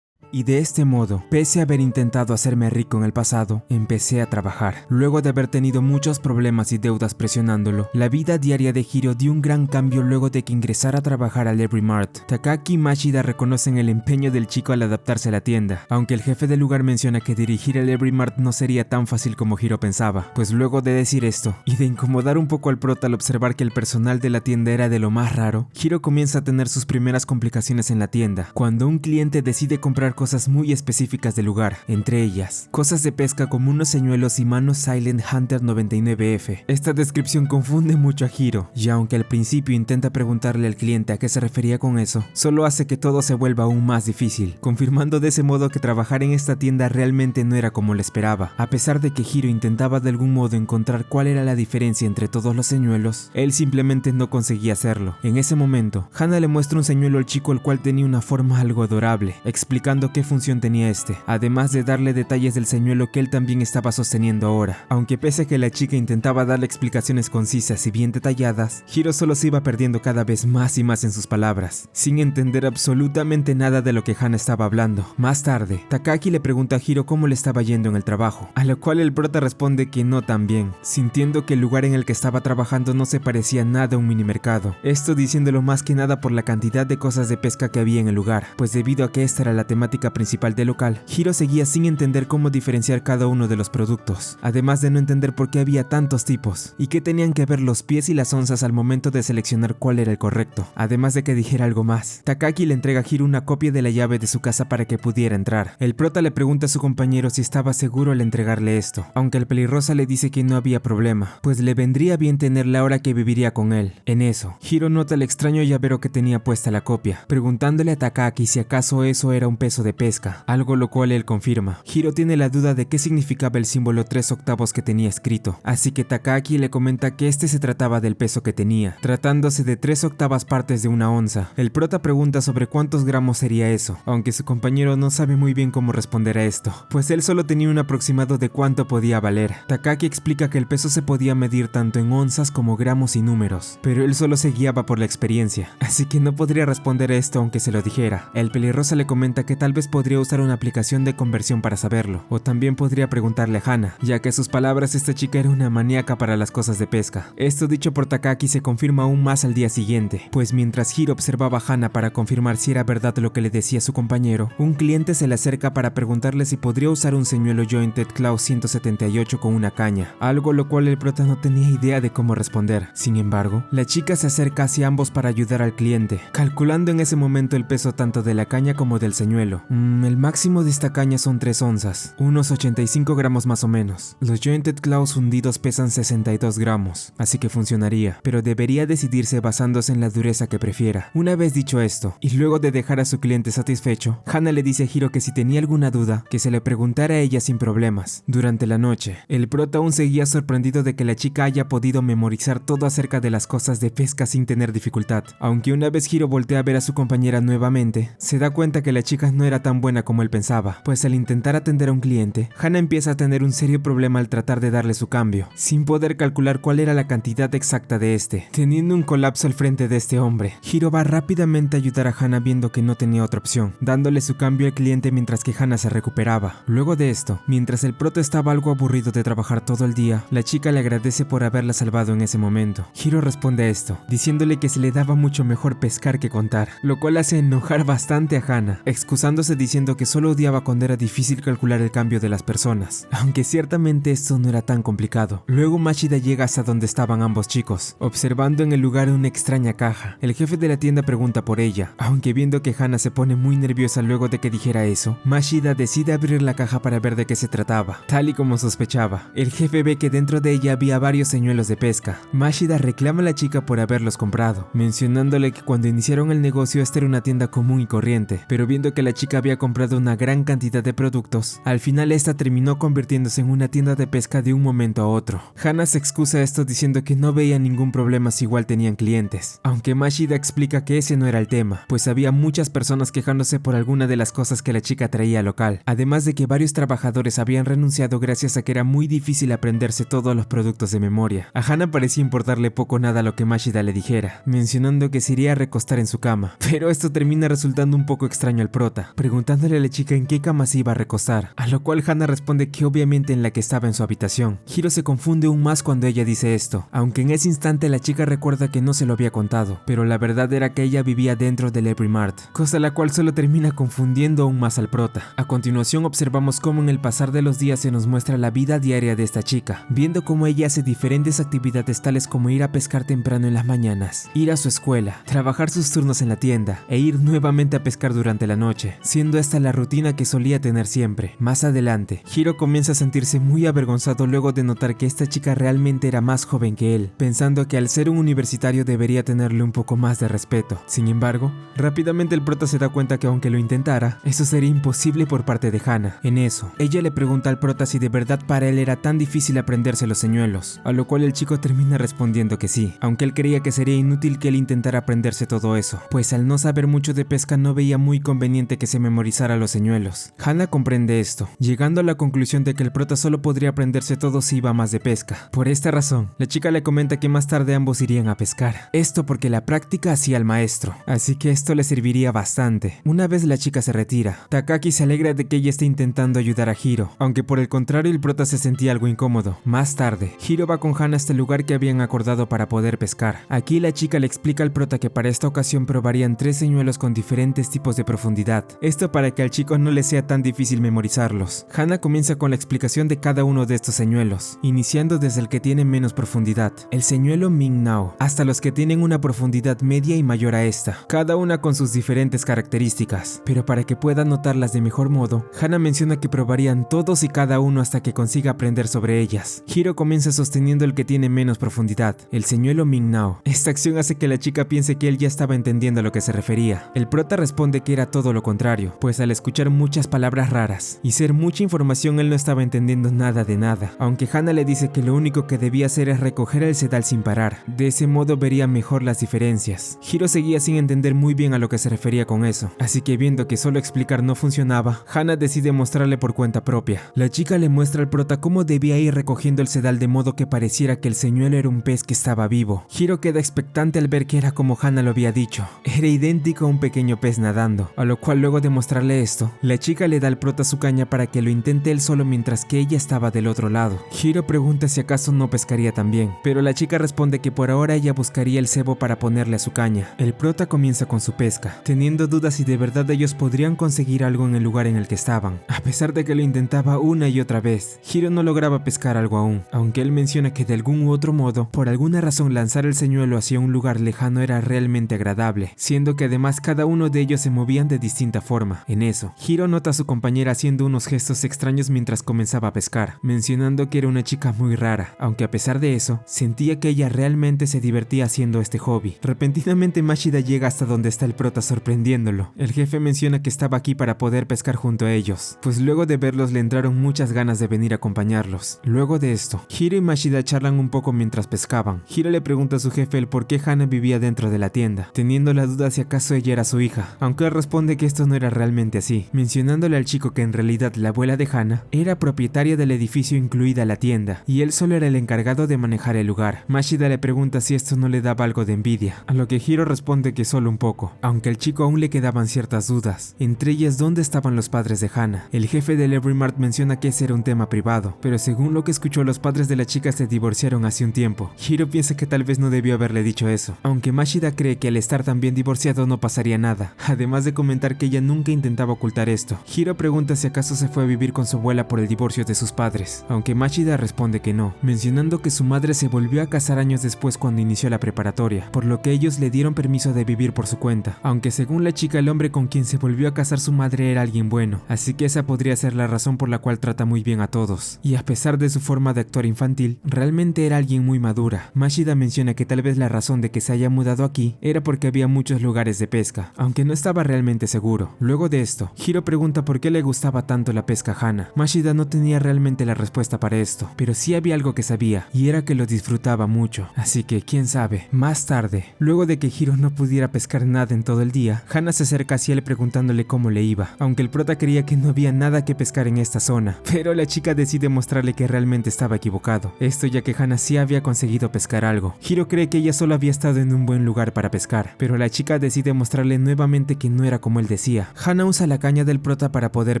Y de este modo, pese a haber intentado hacerme rico en el pasado, empecé a trabajar. Luego de haber tenido muchos problemas y deudas presionándolo, la vida diaria de Hiro dio un gran cambio luego de que ingresara a trabajar al Every Mart. Takaki y Mashida reconocen el empeño del chico al adaptarse a la tienda, aunque el jefe del lugar menciona que dirigir el Every Mart no sería tan fácil como Hiro pensaba, pues luego de decir esto, y de incomodar un poco al prota al observar que el personal de la tienda era de lo más raro, Hiro comienza a tener sus primeras complicaciones en la tienda, cuando un cliente decide comprar cosas muy específicas del lugar, entre ellas, cosas de pesca como unos señuelos y manos Silent Hunter 99F. Esta descripción confunde mucho a Hiro, y aunque al principio intenta preguntarle al cliente a qué se refería con eso, solo hace que todo se vuelva aún más difícil, confirmando de ese modo que trabajar en esta tienda realmente no era como lo esperaba. A pesar de que Hiro intentaba de algún modo encontrar cuál era la diferencia entre todos los señuelos, él simplemente no conseguía hacerlo. En ese momento, Hana le muestra un señuelo al chico el cual tenía una forma algo adorable, explicando qué función tenía este, además de darle detalles del señuelo que él también estaba sosteniendo ahora. Aunque pese a que la chica intentaba darle explicaciones concisas y bien detalladas, Hiro solo se iba perdiendo cada vez más y más en sus palabras, sin entender absolutamente nada de lo que Hana estaba hablando. Más tarde, Takaki le pregunta a Hiro cómo le estaba yendo en el trabajo, a lo cual el prota responde que no tan bien, sintiendo que el lugar en el que estaba trabajando no se parecía nada a un minimercado, esto diciéndolo más que nada por la cantidad de cosas de pesca que había en el lugar, pues debido a que esta era la temática principal del local, Hiro seguía sin entender cómo diferenciar cada uno de los productos, además de no entender por qué había tantos tipos, y qué tenían que ver los pies y las onzas al momento de seleccionar cuál era el correcto, además de que dijera algo más. Takaki le entrega a Hiro una copia de la llave de su casa para que pudiera entrar. El prota le pregunta a su compañero si estaba seguro al entregarle esto, aunque el pelirrosa le dice que no había problema, pues le vendría bien tenerla ahora que viviría con él. En eso, Hiro nota el extraño llavero que tenía puesta la copia, preguntándole a Takaki si acaso eso era un peso de pesca, algo lo cual él confirma. Hiro tiene la duda de qué significaba el símbolo 3/8 que tenía escrito, así que Takaki le comenta que este se trataba del peso que tenía, tratándose de 3/8 partes de una onza. El prota pregunta sobre cuántos gramos sería eso, aunque su compañero no sabe muy bien cómo responder a esto, pues él solo tenía un aproximado de cuánto podía valer. Takaki explica que el peso se podía medir tanto en onzas como gramos y números, pero él solo se guiaba por la experiencia, así que no podría responder a esto aunque se lo dijera. El pelirrosa le comenta que tal vez podría usar una aplicación de conversión para saberlo, o también podría preguntarle a Hana, ya que a sus palabras esta chica era una maníaca para las cosas de pesca. Esto dicho por Takaki se confirma aún más al día siguiente, pues mientras Hiro observaba a Hana para confirmar si era verdad lo que le decía su compañero, un cliente se le acerca para preguntarle si podría usar un señuelo Jointed Claw 178 con una caña, algo lo cual el prota no tenía idea de cómo responder. Sin embargo, la chica se acerca hacia ambos para ayudar al cliente, calculando en ese momento el peso tanto de la caña como del señuelo. El máximo de esta caña son 3 onzas, unos 85 gramos más o menos. Los Jointed Claws hundidos pesan 62 gramos, así que funcionaría, pero debería decidirse basándose en la dureza que prefiera. Una vez dicho esto, y luego de dejar a su cliente satisfecho, Hana le dice a Hiro que si tenía alguna duda, que se le preguntara a ella sin problemas. Durante la noche, el prota aún seguía sorprendido de que la chica haya podido memorizar todo acerca de las cosas de pesca sin tener dificultad, aunque una vez Hiro voltea a ver a su compañera nuevamente, se da cuenta que la chica no era tan buena como él pensaba, pues al intentar atender a un cliente, Hana empieza a tener un serio problema al tratar de darle su cambio, sin poder calcular cuál era la cantidad exacta de este. Teniendo un colapso al frente de este hombre, Hiro va rápidamente a ayudar a Hana viendo que no tenía otra opción, dándole su cambio al cliente mientras que Hana se recuperaba. Luego de esto, mientras el prota estaba algo aburrido de trabajar todo el día, la chica le agradece por haberla salvado en ese momento. Hiro responde a esto, diciéndole que se le daba mucho mejor pescar que contar, lo cual hace enojar bastante a Hana, excusándose diciendo que solo odiaba cuando era difícil calcular el cambio de las personas, aunque ciertamente esto no era tan complicado. Luego Mashida llega hasta donde estaban ambos chicos, observando en el lugar una extraña caja. El jefe de la tienda pregunta por ella, aunque viendo que Hana se pone muy nerviosa luego de que dijera eso, Mashida decide abrir la caja para ver de qué se trataba. Tal y como sospechaba, el jefe ve que dentro de ella había varios señuelos de pesca. Mashida reclama a la chica por haberlos comprado, mencionándole que cuando iniciaron el negocio esta era una tienda común y corriente, pero viendo que la chica había comprado una gran cantidad de productos, al final esta terminó convirtiéndose en una tienda de pesca de un momento a otro. Hana se excusa esto diciendo que no veía ningún problema si igual tenían clientes, aunque Mashida explica que ese no era el tema, pues había muchas personas quejándose por alguna de las cosas que la chica traía al local, además de que varios trabajadores habían renunciado gracias a que era muy difícil aprenderse todos los productos de memoria. A Hana parecía importarle poco o nada lo que Mashida le dijera, mencionando que se iría a recostar en su cama, pero esto termina resultando un poco extraño al prota, preguntándole a la chica en qué cama se iba a recostar, a lo cual Hana responde que obviamente en la que estaba en su habitación. Hiro se confunde aún más cuando ella dice esto, aunque en ese instante la chica recuerda que no se lo había contado, pero la verdad era que ella vivía dentro del Every Mart, cosa la cual solo termina confundiendo aún más al prota. A continuación observamos cómo en el pasar de los días se nos muestra la vida diaria de esta chica, viendo cómo ella hace diferentes actividades tales como ir a pescar temprano en las mañanas, ir a su escuela, trabajar sus turnos en la tienda e ir nuevamente a pescar durante la noche, siendo esta la rutina que solía tener siempre. Más adelante, Hiro comienza a sentirse muy avergonzado luego de notar que esta chica realmente era más joven que él, pensando que al ser un universitario debería tenerle un poco más de respeto. Sin embargo, rápidamente el prota se da cuenta que aunque lo intentara, eso sería imposible por parte de Hana. En eso, ella le pregunta al prota si de verdad para él era tan difícil aprenderse los señuelos, a lo cual el chico termina respondiendo que sí, aunque él creía que sería inútil que él intentara aprenderse todo eso, pues al no saber mucho de pesca no veía muy conveniente que se memorizara los señuelos. Hana comprende esto, llegando a la conclusión de que el prota solo podría aprenderse todo si iba más de pesca. Por esta razón, la chica le comenta que más tarde ambos irían a pescar, esto porque la práctica hacía al maestro, así que esto le serviría bastante. Una vez la chica se retira, Takaki se alegra de que ella esté intentando ayudar a Hiro, aunque por el contrario el prota se sentía algo incómodo. Más tarde, Hiro va con Hana hasta el lugar que habían acordado para poder pescar. Aquí la chica le explica al prota que para esta ocasión probarían 3 señuelos con diferentes tipos de profundidad, esto para que al chico no le sea tan difícil memorizarlos. Hana comienza con la explicación de cada uno de estos señuelos, iniciando desde el que tiene menos profundidad, el señuelo Mingnao, hasta los que tienen una profundidad media y mayor a esta, cada una con sus diferentes características. Pero para que pueda notarlas de mejor modo, Hana menciona que probarían todos y cada uno hasta que consiga aprender sobre ellas. Hiro comienza sosteniendo el que tiene menos profundidad, el señuelo Mingnao. Esta acción hace que la chica piense que él ya estaba entendiendo a lo que se refería. El prota responde que era todo lo contrario, pues al escuchar muchas palabras raras y ser mucha información él no estaba entendiendo nada de nada, aunque Hana le dice que lo único que debía hacer es recoger el sedal sin parar, de ese modo vería mejor las diferencias. Hiro seguía sin entender muy bien a lo que se refería con eso, así que viendo que solo explicar no funcionaba, Hana decide mostrarle por cuenta propia. La chica le muestra al prota cómo debía ir recogiendo el sedal de modo que pareciera que el señuelo era un pez que estaba vivo. Hiro queda expectante al ver que era como Hana lo había dicho, era idéntico a un pequeño pez nadando, a lo cual luego de mostrarle esto, la chica le da al prota su caña para que lo intente él solo mientras que ella estaba del otro lado. Hiro pregunta si acaso no pescaría también, pero la chica responde que por ahora ella buscaría el cebo para ponerle a su caña. El prota comienza con su pesca, teniendo dudas si de verdad ellos podrían conseguir algo en el lugar en el que estaban. A pesar de que lo intentaba una y otra vez, Hiro no lograba pescar algo aún, aunque él menciona que de algún u otro modo, por alguna razón lanzar el señuelo hacia un lugar lejano era realmente agradable, siendo que además cada uno de ellos se movían de distinta forma. En eso, Hiro nota a su compañera haciendo unos gestos extraños mientras comenzaba a pescar, mencionando que era una chica muy rara, aunque a pesar de eso, sentía que ella realmente se divertía haciendo este hobby. Repentinamente Mashida llega hasta donde está el prota sorprendiéndolo. El jefe menciona que estaba aquí para poder pescar junto a ellos, pues luego de verlos le entraron muchas ganas de venir a acompañarlos. Luego de esto, Hiro y Mashida charlan un poco mientras pescaban. Hiro le pregunta a su jefe el por qué Hana vivía dentro de la tienda, teniendo la duda si acaso ella era su hija, aunque él responde que esto no era realmente así, mencionándole al chico que en realidad la abuela de Hana era propietaria del edificio incluida la tienda, y él solo era el encargado de manejar el lugar. Mashida le pregunta si esto no le daba algo de envidia, a lo que Hiro responde que solo un poco, aunque al chico aún le quedaban ciertas dudas, entre ellas dónde estaban los padres de Hana. El jefe del Every Mart menciona que ese era un tema privado, pero según lo que escuchó los padres de la chica se divorciaron hace un tiempo. Hiro piensa que tal vez no debió haberle dicho eso, aunque Mashida cree que al estar tan bien divorciado no pasaría nada, además de comentar que ella nunca intentaba ocultar esto. Hiro pregunta si acaso se fue a vivir con su abuela por el divorcio de sus padres, aunque Mashida responde que no, mencionando que su madre se volvió a casar años después cuando inició la preparatoria, por lo que ellos le dieron permiso de vivir por su cuenta, aunque según la chica el hombre con quien se volvió a casar su madre era alguien bueno, así que esa podría ser la razón por la cual trata muy bien a todos, y a pesar de su forma de actuar infantil, realmente era alguien muy madura. Mashida menciona que tal vez la razón de que se haya mudado aquí era porque había muchos lugares de pesca, aunque no estaba realmente seguro. Luego de esto, Hiro pregunta por qué le gustaba tanto la pesca a Hana. Mashida no tenía realmente la respuesta para esto, pero sí había algo que sabía, y era que lo disfrutaba mucho, así que quién sabe. Más tarde, luego de que Hiro no pudiera pescar nada en todo el día, Hana se acerca hacia él preguntándole cómo le iba, aunque el prota creía que no había nada que pescar en esta zona, pero la chica decide mostrarle que realmente estaba equivocado, esto ya que Hana sí había conseguido pescar algo. Hiro cree que ella solo había estado en un buen lugar para pescar, pero la chica decide mostrarle nuevamente que no era como él decía, día, Hana usa la caña del prota para poder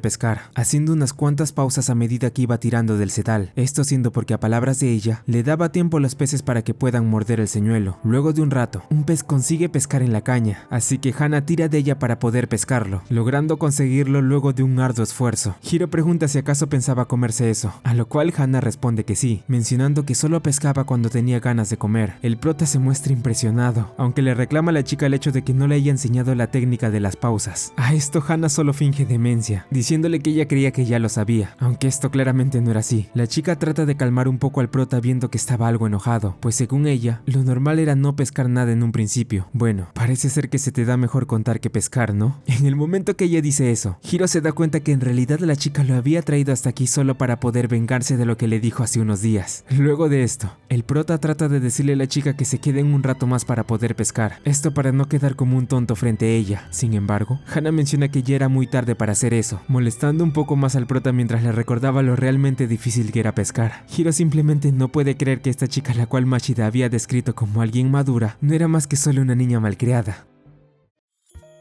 pescar, haciendo unas cuantas pausas a medida que iba tirando del setal, esto siendo porque a palabras de ella, le daba tiempo a los peces para que puedan morder el señuelo. Luego de un rato, un pez consigue pescar en la caña, así que Hana tira de ella para poder pescarlo, logrando conseguirlo luego de un arduo esfuerzo. Hiro pregunta si acaso pensaba comerse eso, a lo cual Hana responde que sí, mencionando que solo pescaba cuando tenía ganas de comer. El prota se muestra impresionado, aunque le reclama a la chica el hecho de que no le haya enseñado la técnica de las pausas. A esto Hana solo finge demencia, diciéndole que ella creía que ya lo sabía, aunque esto claramente no era así. La chica trata de calmar un poco al prota viendo que estaba algo enojado, pues según ella, lo normal era no pescar nada en un principio. Bueno, parece ser que se te da mejor contar que pescar, ¿no? En el momento que ella dice eso, Hiro se da cuenta que en realidad la chica lo había traído hasta aquí solo para poder vengarse de lo que le dijo hace unos días. Luego de esto, el prota trata de decirle a la chica que se queden un rato más para poder pescar, esto para no quedar como un tonto frente a ella. Sin embargo, Hana menciona que ya era muy tarde para hacer eso, molestando un poco más al prota mientras le recordaba lo realmente difícil que era pescar. Hiro simplemente no puede creer que esta chica, la cual Mashida había descrito como alguien madura, no era más que solo una niña malcriada.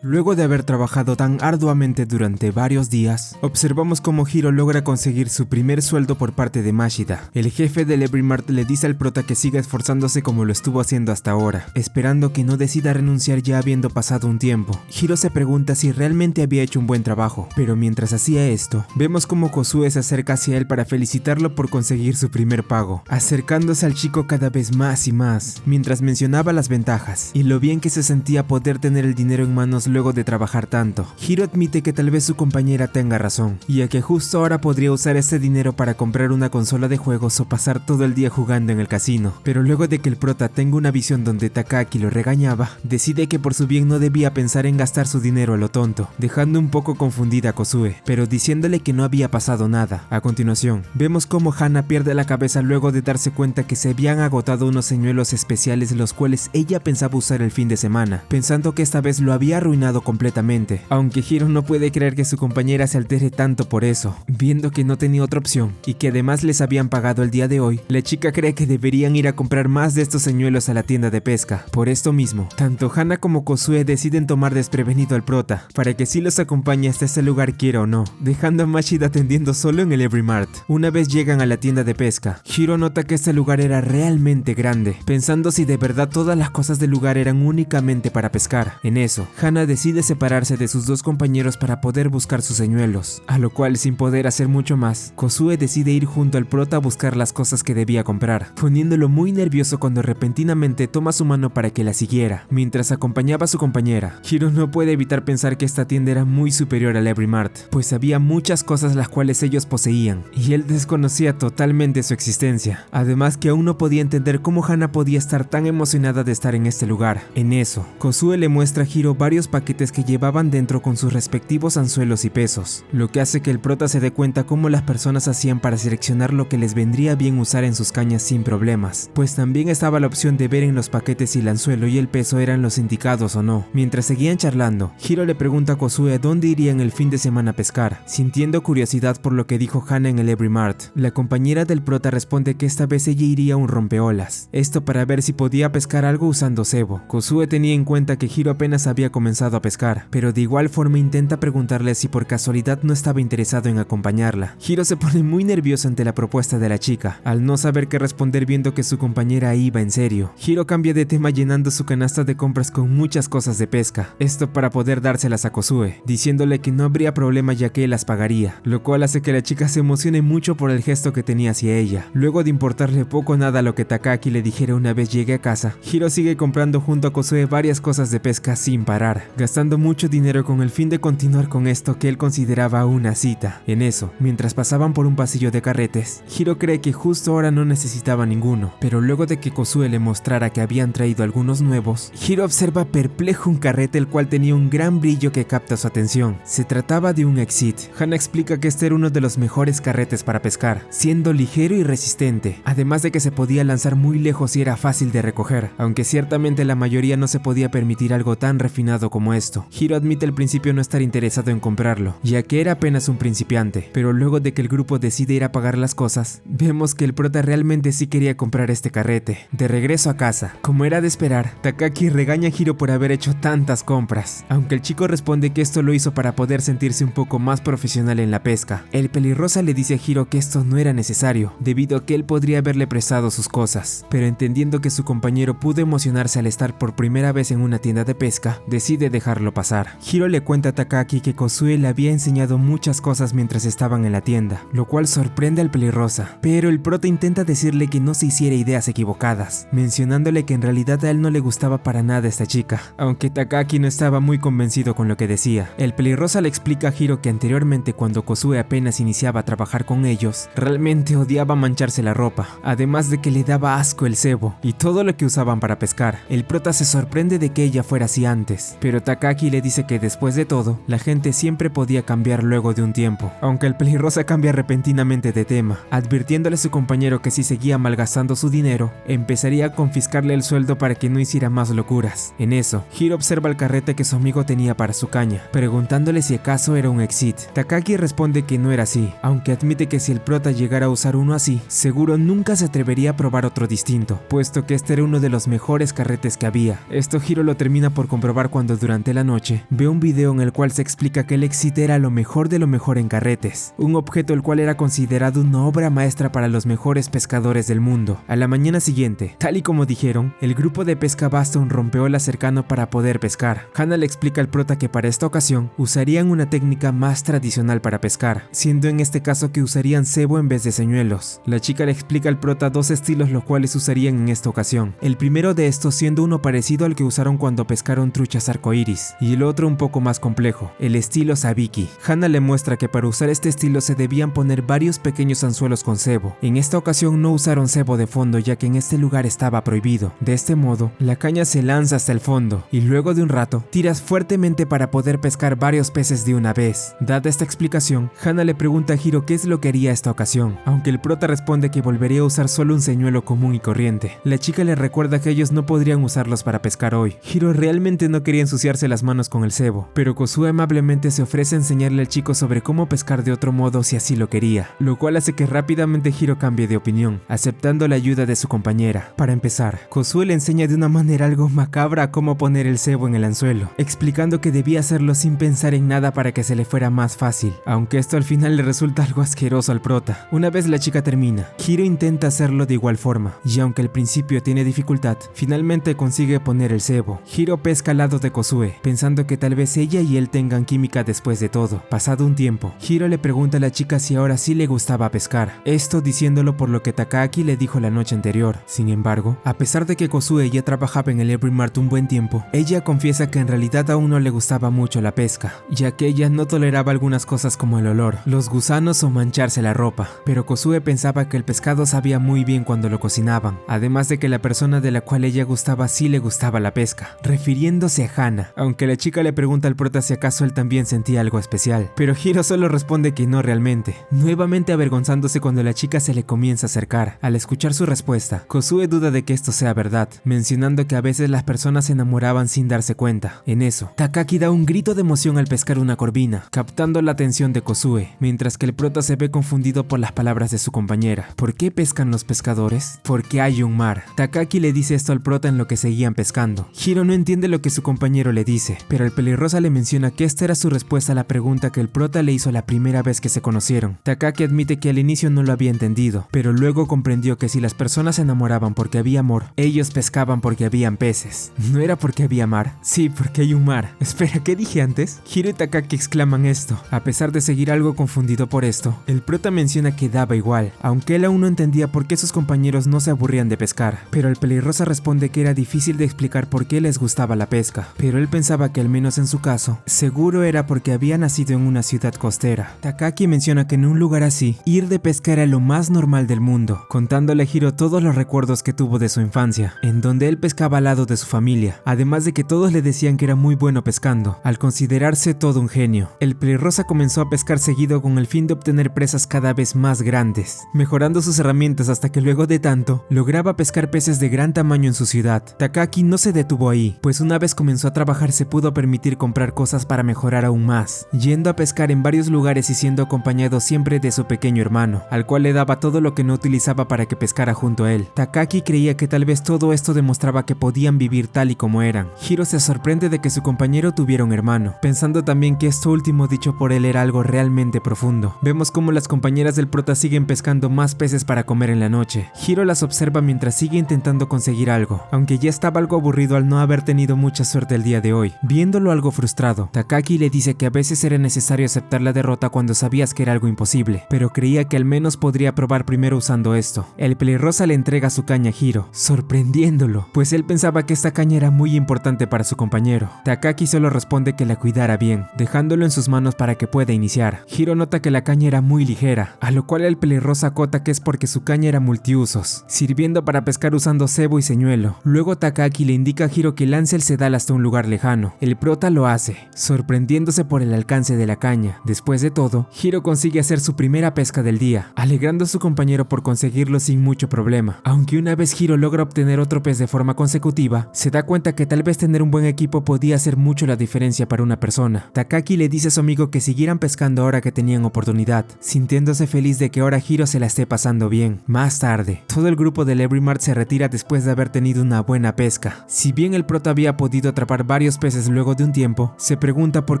Luego de haber trabajado tan arduamente durante varios días, observamos cómo Hiro logra conseguir su primer sueldo por parte de Mashida. El jefe del Every Mart le dice al prota que siga esforzándose como lo estuvo haciendo hasta ahora, esperando que no decida renunciar ya habiendo pasado un tiempo. Hiro se pregunta si realmente había hecho un buen trabajo, pero mientras hacía esto, vemos cómo Kozue se acerca hacia él para felicitarlo por conseguir su primer pago, acercándose al chico cada vez más y más, mientras mencionaba las ventajas y lo bien que se sentía poder tener el dinero en manos luego de trabajar tanto. Hiro admite que tal vez su compañera tenga razón, y a que justo ahora podría usar ese dinero para comprar una consola de juegos o pasar todo el día jugando en el casino. Pero luego de que el prota tenga una visión donde Takaki lo regañaba, decide que por su bien no debía pensar en gastar su dinero a lo tonto, dejando un poco confundida a Kozue, pero diciéndole que no había pasado nada. A continuación, vemos cómo Hana pierde la cabeza luego de darse cuenta que se habían agotado unos señuelos especiales los cuales ella pensaba usar el fin de semana, pensando que esta vez lo había arruinado completamente, aunque Hiro no puede creer que su compañera se altere tanto por eso, viendo que no tenía otra opción y que además les habían pagado el día de hoy. La chica cree que deberían ir a comprar más de estos señuelos a la tienda de pesca. Por esto mismo, tanto Hana como Kozue deciden tomar desprevenido al prota, para que sí los acompañe hasta ese lugar quiera o no, dejando a Mashida atendiendo solo en el Every Mart. Una vez llegan a la tienda de pesca, Hiro nota que este lugar era realmente grande, pensando si de verdad todas las cosas del lugar eran únicamente para pescar. En eso, Hana decide separarse de sus dos compañeros para poder buscar sus señuelos, a lo cual, sin poder hacer mucho más, Kozue decide ir junto al prota a buscar las cosas que debía comprar, poniéndolo muy nervioso cuando repentinamente toma su mano para que la siguiera, mientras acompañaba a su compañera. Hiro no puede evitar pensar que esta tienda era muy superior al Every Mart, pues había muchas cosas las cuales ellos poseían, y él desconocía totalmente su existencia, además que aún no podía entender cómo Hana podía estar tan emocionada de estar en este lugar. En eso, Kozue le muestra a Hiro varios paquetes que llevaban dentro con sus respectivos anzuelos y pesos, lo que hace que el prota se dé cuenta cómo las personas hacían para seleccionar lo que les vendría bien usar en sus cañas sin problemas, pues también estaba la opción de ver en los paquetes si el anzuelo y el peso eran los indicados o no. Mientras seguían charlando, Hiro le pregunta a Kozue dónde irían el fin de semana a pescar, sintiendo curiosidad por lo que dijo Hana en el Every Mart. La compañera del prota responde que esta vez ella iría a un rompeolas, esto para ver si podía pescar algo usando cebo. Kozue tenía en cuenta que Hiro apenas había comenzado a pescar, pero de igual forma intenta preguntarle si por casualidad no estaba interesado en acompañarla. Hiro se pone muy nervioso ante la propuesta de la chica, al no saber qué responder viendo que su compañera iba en serio. Hiro cambia de tema llenando su canasta de compras con muchas cosas de pesca, esto para poder dárselas a Kozue, diciéndole que no habría problema ya que él las pagaría, lo cual hace que la chica se emocione mucho por el gesto que tenía hacia ella. Luego de importarle poco o nada lo que Takaki le dijera una vez llegue a casa, Hiro sigue comprando junto a Kozue varias cosas de pesca sin parar, gastando mucho dinero con el fin de continuar con esto que él consideraba una cita. En eso, mientras pasaban por un pasillo de carretes, Hiro cree que justo ahora no necesitaba ninguno, pero luego de que Kozue le mostrara que habían traído algunos nuevos, Hiro observa perplejo un carrete el cual tenía un gran brillo que capta su atención. Se trataba de un Exit. Hana explica que este era uno de los mejores carretes para pescar, siendo ligero y resistente, además de que se podía lanzar muy lejos y era fácil de recoger, aunque ciertamente la mayoría no se podía permitir algo tan refinado como como esto. Hiro admite al principio no estar interesado en comprarlo, ya que era apenas un principiante, pero luego de que el grupo decide ir a pagar las cosas, vemos que el prota realmente sí quería comprar este carrete. De regreso a casa, como era de esperar, Takagi regaña a Hiro por haber hecho tantas compras, aunque el chico responde que esto lo hizo para poder sentirse un poco más profesional en la pesca. El pelirrosa le dice a Hiro que esto no era necesario, debido a que él podría haberle prestado sus cosas, pero entendiendo que su compañero pudo emocionarse al estar por primera vez en una tienda de pesca, decide dejarlo pasar. Hiro le cuenta a Takagi que Kozue le había enseñado muchas cosas mientras estaban en la tienda, lo cual sorprende al pelirrosa, pero el prota intenta decirle que no se hiciera ideas equivocadas, mencionándole que en realidad a él no le gustaba para nada esta chica, aunque Takagi no estaba muy convencido con lo que decía. El pelirrosa le explica a Hiro que anteriormente, cuando Kozue apenas iniciaba a trabajar con ellos, realmente odiaba mancharse la ropa, además de que le daba asco el cebo y todo lo que usaban para pescar. El prota se sorprende de que ella fuera así antes, pero Takagi le dice que después de todo, la gente siempre podía cambiar luego de un tiempo, aunque el pelirrosa cambia repentinamente de tema, advirtiéndole a su compañero que si seguía malgastando su dinero, empezaría a confiscarle el sueldo para que no hiciera más locuras. En eso, Hiro observa el carrete que su amigo tenía para su caña, preguntándole si acaso era un exit. Takagi responde que no era así, aunque admite que si el prota llegara a usar uno así, seguro nunca se atrevería a probar otro distinto, puesto que este era uno de los mejores carretes que había. Esto Hiro lo termina por comprobar cuando durante la noche ve un video en el cual se explica que el exit era lo mejor de lo mejor en carretes, un objeto el cual era considerado una obra maestra para los mejores pescadores del mundo. A la mañana siguiente, tal y como dijeron, el grupo de pesca va hasta un rompeolas cercano para poder pescar. Hana le explica al prota que para esta ocasión usarían una técnica más tradicional para pescar, siendo en este caso que usarían cebo en vez de señuelos. La chica le explica al prota dos estilos los cuales usarían en esta ocasión, el primero de estos siendo uno parecido al que usaron cuando pescaron truchas arcoíris, y el otro un poco más complejo, el estilo sabiki. Hana le muestra que para usar este estilo se debían poner varios pequeños anzuelos con cebo. En esta ocasión no usaron cebo de fondo, ya que en este lugar estaba prohibido. De este modo, la caña se lanza hasta el fondo, y luego de un rato, tiras fuertemente para poder pescar varios peces de una vez. Dada esta explicación, Hana le pregunta a Hiro qué es lo que haría esta ocasión, aunque el prota responde que volvería a usar solo un señuelo común y corriente. La chica le recuerda que ellos no podrían usarlos para pescar hoy. Hiro realmente no quería ensuciarse las manos con el cebo, pero Kozue amablemente se ofrece a enseñarle al chico sobre cómo pescar de otro modo si así lo quería, lo cual hace que rápidamente Hiro cambie de opinión, aceptando la ayuda de su compañera. Para empezar, Kozue le enseña de una manera algo macabra cómo poner el cebo en el anzuelo, explicando que debía hacerlo sin pensar en nada para que se le fuera más fácil, aunque esto al final le resulta algo asqueroso al prota. Una vez la chica termina, Hiro intenta hacerlo de igual forma, y aunque al principio tiene dificultad, finalmente consigue poner el cebo. Hiro pesca al lado de Kozue, pensando que tal vez ella y él tengan química después de todo. Pasado un tiempo, Hiro le pregunta a la chica si ahora sí le gustaba pescar, esto diciéndolo por lo que Takagi le dijo la noche anterior. Sin embargo, a pesar de que Kozue ya trabajaba en el Every Mart un buen tiempo, ella confiesa que en realidad aún no le gustaba mucho la pesca, ya que ella no toleraba algunas cosas como el olor, los gusanos o mancharse la ropa, pero Kozue pensaba que el pescado sabía muy bien cuando lo cocinaban, además de que la persona de la cual ella gustaba sí le gustaba la pesca, refiriéndose a Hana, aunque la chica le pregunta al prota si acaso él también sentía algo especial, pero Hiro solo responde que no realmente, nuevamente avergonzándose cuando la chica se le comienza a acercar. Al escuchar su respuesta, Kozue duda de que esto sea verdad, mencionando que a veces las personas se enamoraban sin darse cuenta. En eso, Takagi da un grito de emoción al pescar una corvina, captando la atención de Kozue, mientras que el prota se ve confundido por las palabras de su compañera. ¿Por qué pescan los pescadores? Porque hay un mar. Takagi le dice esto al prota en lo que seguían pescando. Hiro no entiende lo que su compañero le dice, pero el pelirrosa le menciona que esta era su respuesta a la pregunta que el prota le hizo la primera vez que se conocieron. Takagi admite que al inicio no lo había entendido, pero luego comprendió que si las personas se enamoraban porque había amor, ellos pescaban porque habían peces. ¿No era porque había mar? Sí, porque hay un mar. Espera, ¿qué dije antes? Hiro y Takagi exclaman esto. A pesar de seguir algo confundido por esto, el prota menciona que daba igual, aunque él aún no entendía por qué sus compañeros no se aburrían de pescar, pero el pelirrosa responde que era difícil de explicar por qué les gustaba la pesca, pero él pensaba que al menos en su caso, seguro era porque había nacido en una ciudad costera. Takagi menciona que en un lugar así, ir de pesca era lo más normal del mundo, contándole a Hiro todos los recuerdos que tuvo de su infancia, en donde él pescaba al lado de su familia, además de que todos le decían que era muy bueno pescando, al considerarse todo un genio. El pelirrosa comenzó a pescar seguido con el fin de obtener presas cada vez más grandes, mejorando sus herramientas hasta que luego de tanto, lograba pescar peces de gran tamaño en su ciudad. Takagi no se detuvo ahí, pues una vez comenzó a trabajar trabajar se pudo permitir comprar cosas para mejorar aún más, yendo a pescar en varios lugares y siendo acompañado siempre de su pequeño hermano, al cual le daba todo lo que no utilizaba para que pescara junto a él. Takaki creía que tal vez todo esto demostraba que podían vivir tal y como eran. Hiro se sorprende de que su compañero tuviera un hermano, pensando también que esto último dicho por él era algo realmente profundo. Vemos cómo las compañeras del prota siguen pescando más peces para comer en la noche. Hiro las observa mientras sigue intentando conseguir algo, aunque ya estaba algo aburrido al no haber tenido mucha suerte el día de hoy. Viéndolo algo frustrado, Takaki le dice que a veces era necesario aceptar la derrota cuando sabías que era algo imposible, pero creía que al menos podría probar primero usando esto. El pelirrosa le entrega su caña a Hiro, sorprendiéndolo, pues él pensaba que esta caña era muy importante para su compañero. Takaki solo responde que la cuidara bien, dejándolo en sus manos para que pueda iniciar. Hiro nota que la caña era muy ligera, a lo cual el pelirrosa acota que es porque su caña era multiusos, sirviendo para pescar usando cebo y señuelo. Luego Takaki le indica a Hiro que lance el sedal hasta un lugar lejano. El prota lo hace, sorprendiéndose por el alcance de la caña. Después de todo, Hiro consigue hacer su primera pesca del día, alegrando a su compañero por conseguirlo sin mucho problema. Aunque una vez Hiro logra obtener otro pez de forma consecutiva, se da cuenta que tal vez tener un buen equipo podía hacer mucho la diferencia para una persona. Takaki le dice a su amigo que siguieran pescando ahora que tenían oportunidad, sintiéndose feliz de que ahora Hiro se la esté pasando bien. Más tarde, todo el grupo del Every Mart se retira después de haber tenido una buena pesca. Si bien el prota había podido atrapar varios peces luego de un tiempo, se pregunta por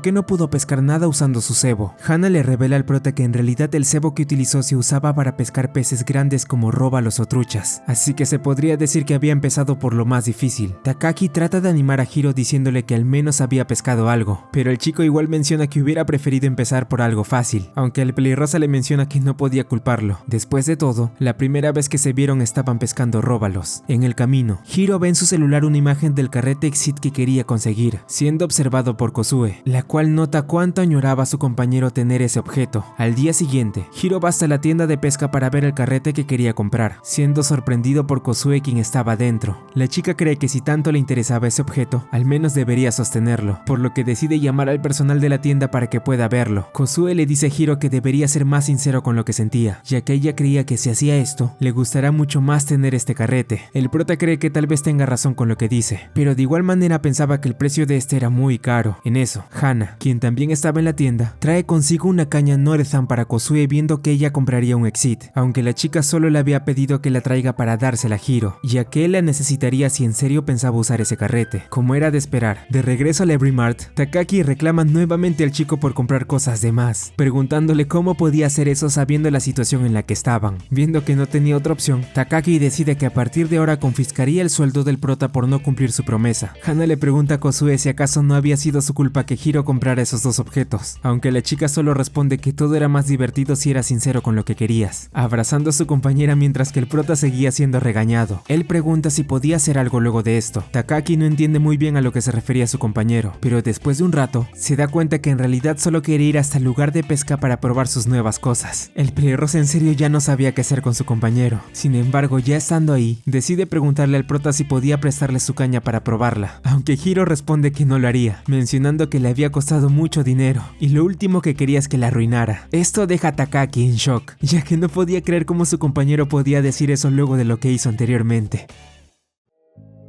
qué no pudo pescar nada usando su cebo. Hana le revela al prota que en realidad el cebo que utilizó se usaba para pescar peces grandes como róbalos o truchas, así que se podría decir que había empezado por lo más difícil. Takaki trata de animar a Hiro diciéndole que al menos había pescado algo, pero el chico igual menciona que hubiera preferido empezar por algo fácil, aunque el pelirrosa le menciona que no podía culparlo. Después de todo, la primera vez que se vieron estaban pescando róbalos. En el camino, Hiro ve en su celular una imagen del carrete Exit que quería conseguir, siendo observado por Kozue, la cual nota cuánto añoraba a su compañero tener ese objeto. Al día siguiente, Hiro va hasta la tienda de pesca para ver el carrete que quería comprar, siendo sorprendido por Kozue quien estaba dentro. La chica cree que si tanto le interesaba ese objeto, al menos debería sostenerlo, por lo que decide llamar al personal de la tienda para que pueda verlo. Kozue le dice a Hiro que debería ser más sincero con lo que sentía, ya que ella creía que si hacía esto, le gustará mucho más tener este carrete. El prota cree que tal vez tenga razón con lo que dice, pero de igual manera pensaba que el precio de este era muy caro. En eso, Hana, quien también estaba en la tienda, trae consigo una caña Norethan para Kozue viendo que ella compraría un Exit, aunque la chica solo le había pedido que la traiga para dársela a Hiro, ya que él la necesitaría si en serio pensaba usar ese carrete. Como era de esperar, de regreso al Every Mart, Takaki reclama nuevamente al chico por comprar cosas de más, preguntándole cómo podía hacer eso sabiendo la situación en la que estaban. Viendo que no tenía otra opción, Takaki decide que a partir de ahora confiscaría el sueldo del prota por no cumplir su promesa. Hana le pregunta a Kozue si acaso no había sido su culpa que Hiro comprara esos dos objetos, aunque la chica solo responde que todo era más divertido si eras sincero con lo que querías, abrazando a su compañera mientras que el prota seguía siendo regañado. Él pregunta si podía hacer algo luego de esto. Takaki no entiende muy bien a lo que se refería su compañero, pero después de un rato, se da cuenta que en realidad solo quería ir hasta el lugar de pesca para probar sus nuevas cosas. El pelirrosa en serio ya no sabía qué hacer con su compañero. Sin embargo, ya estando ahí, decide preguntarle al prota si podía prestarle su caña para probarla, aunque Hiro responde que no lo haría, mencionando que le había costado mucho dinero, y lo último que quería es que la arruinara. Esto deja a Takaki en shock, ya que no podía creer cómo su compañero podía decir eso luego de lo que hizo anteriormente.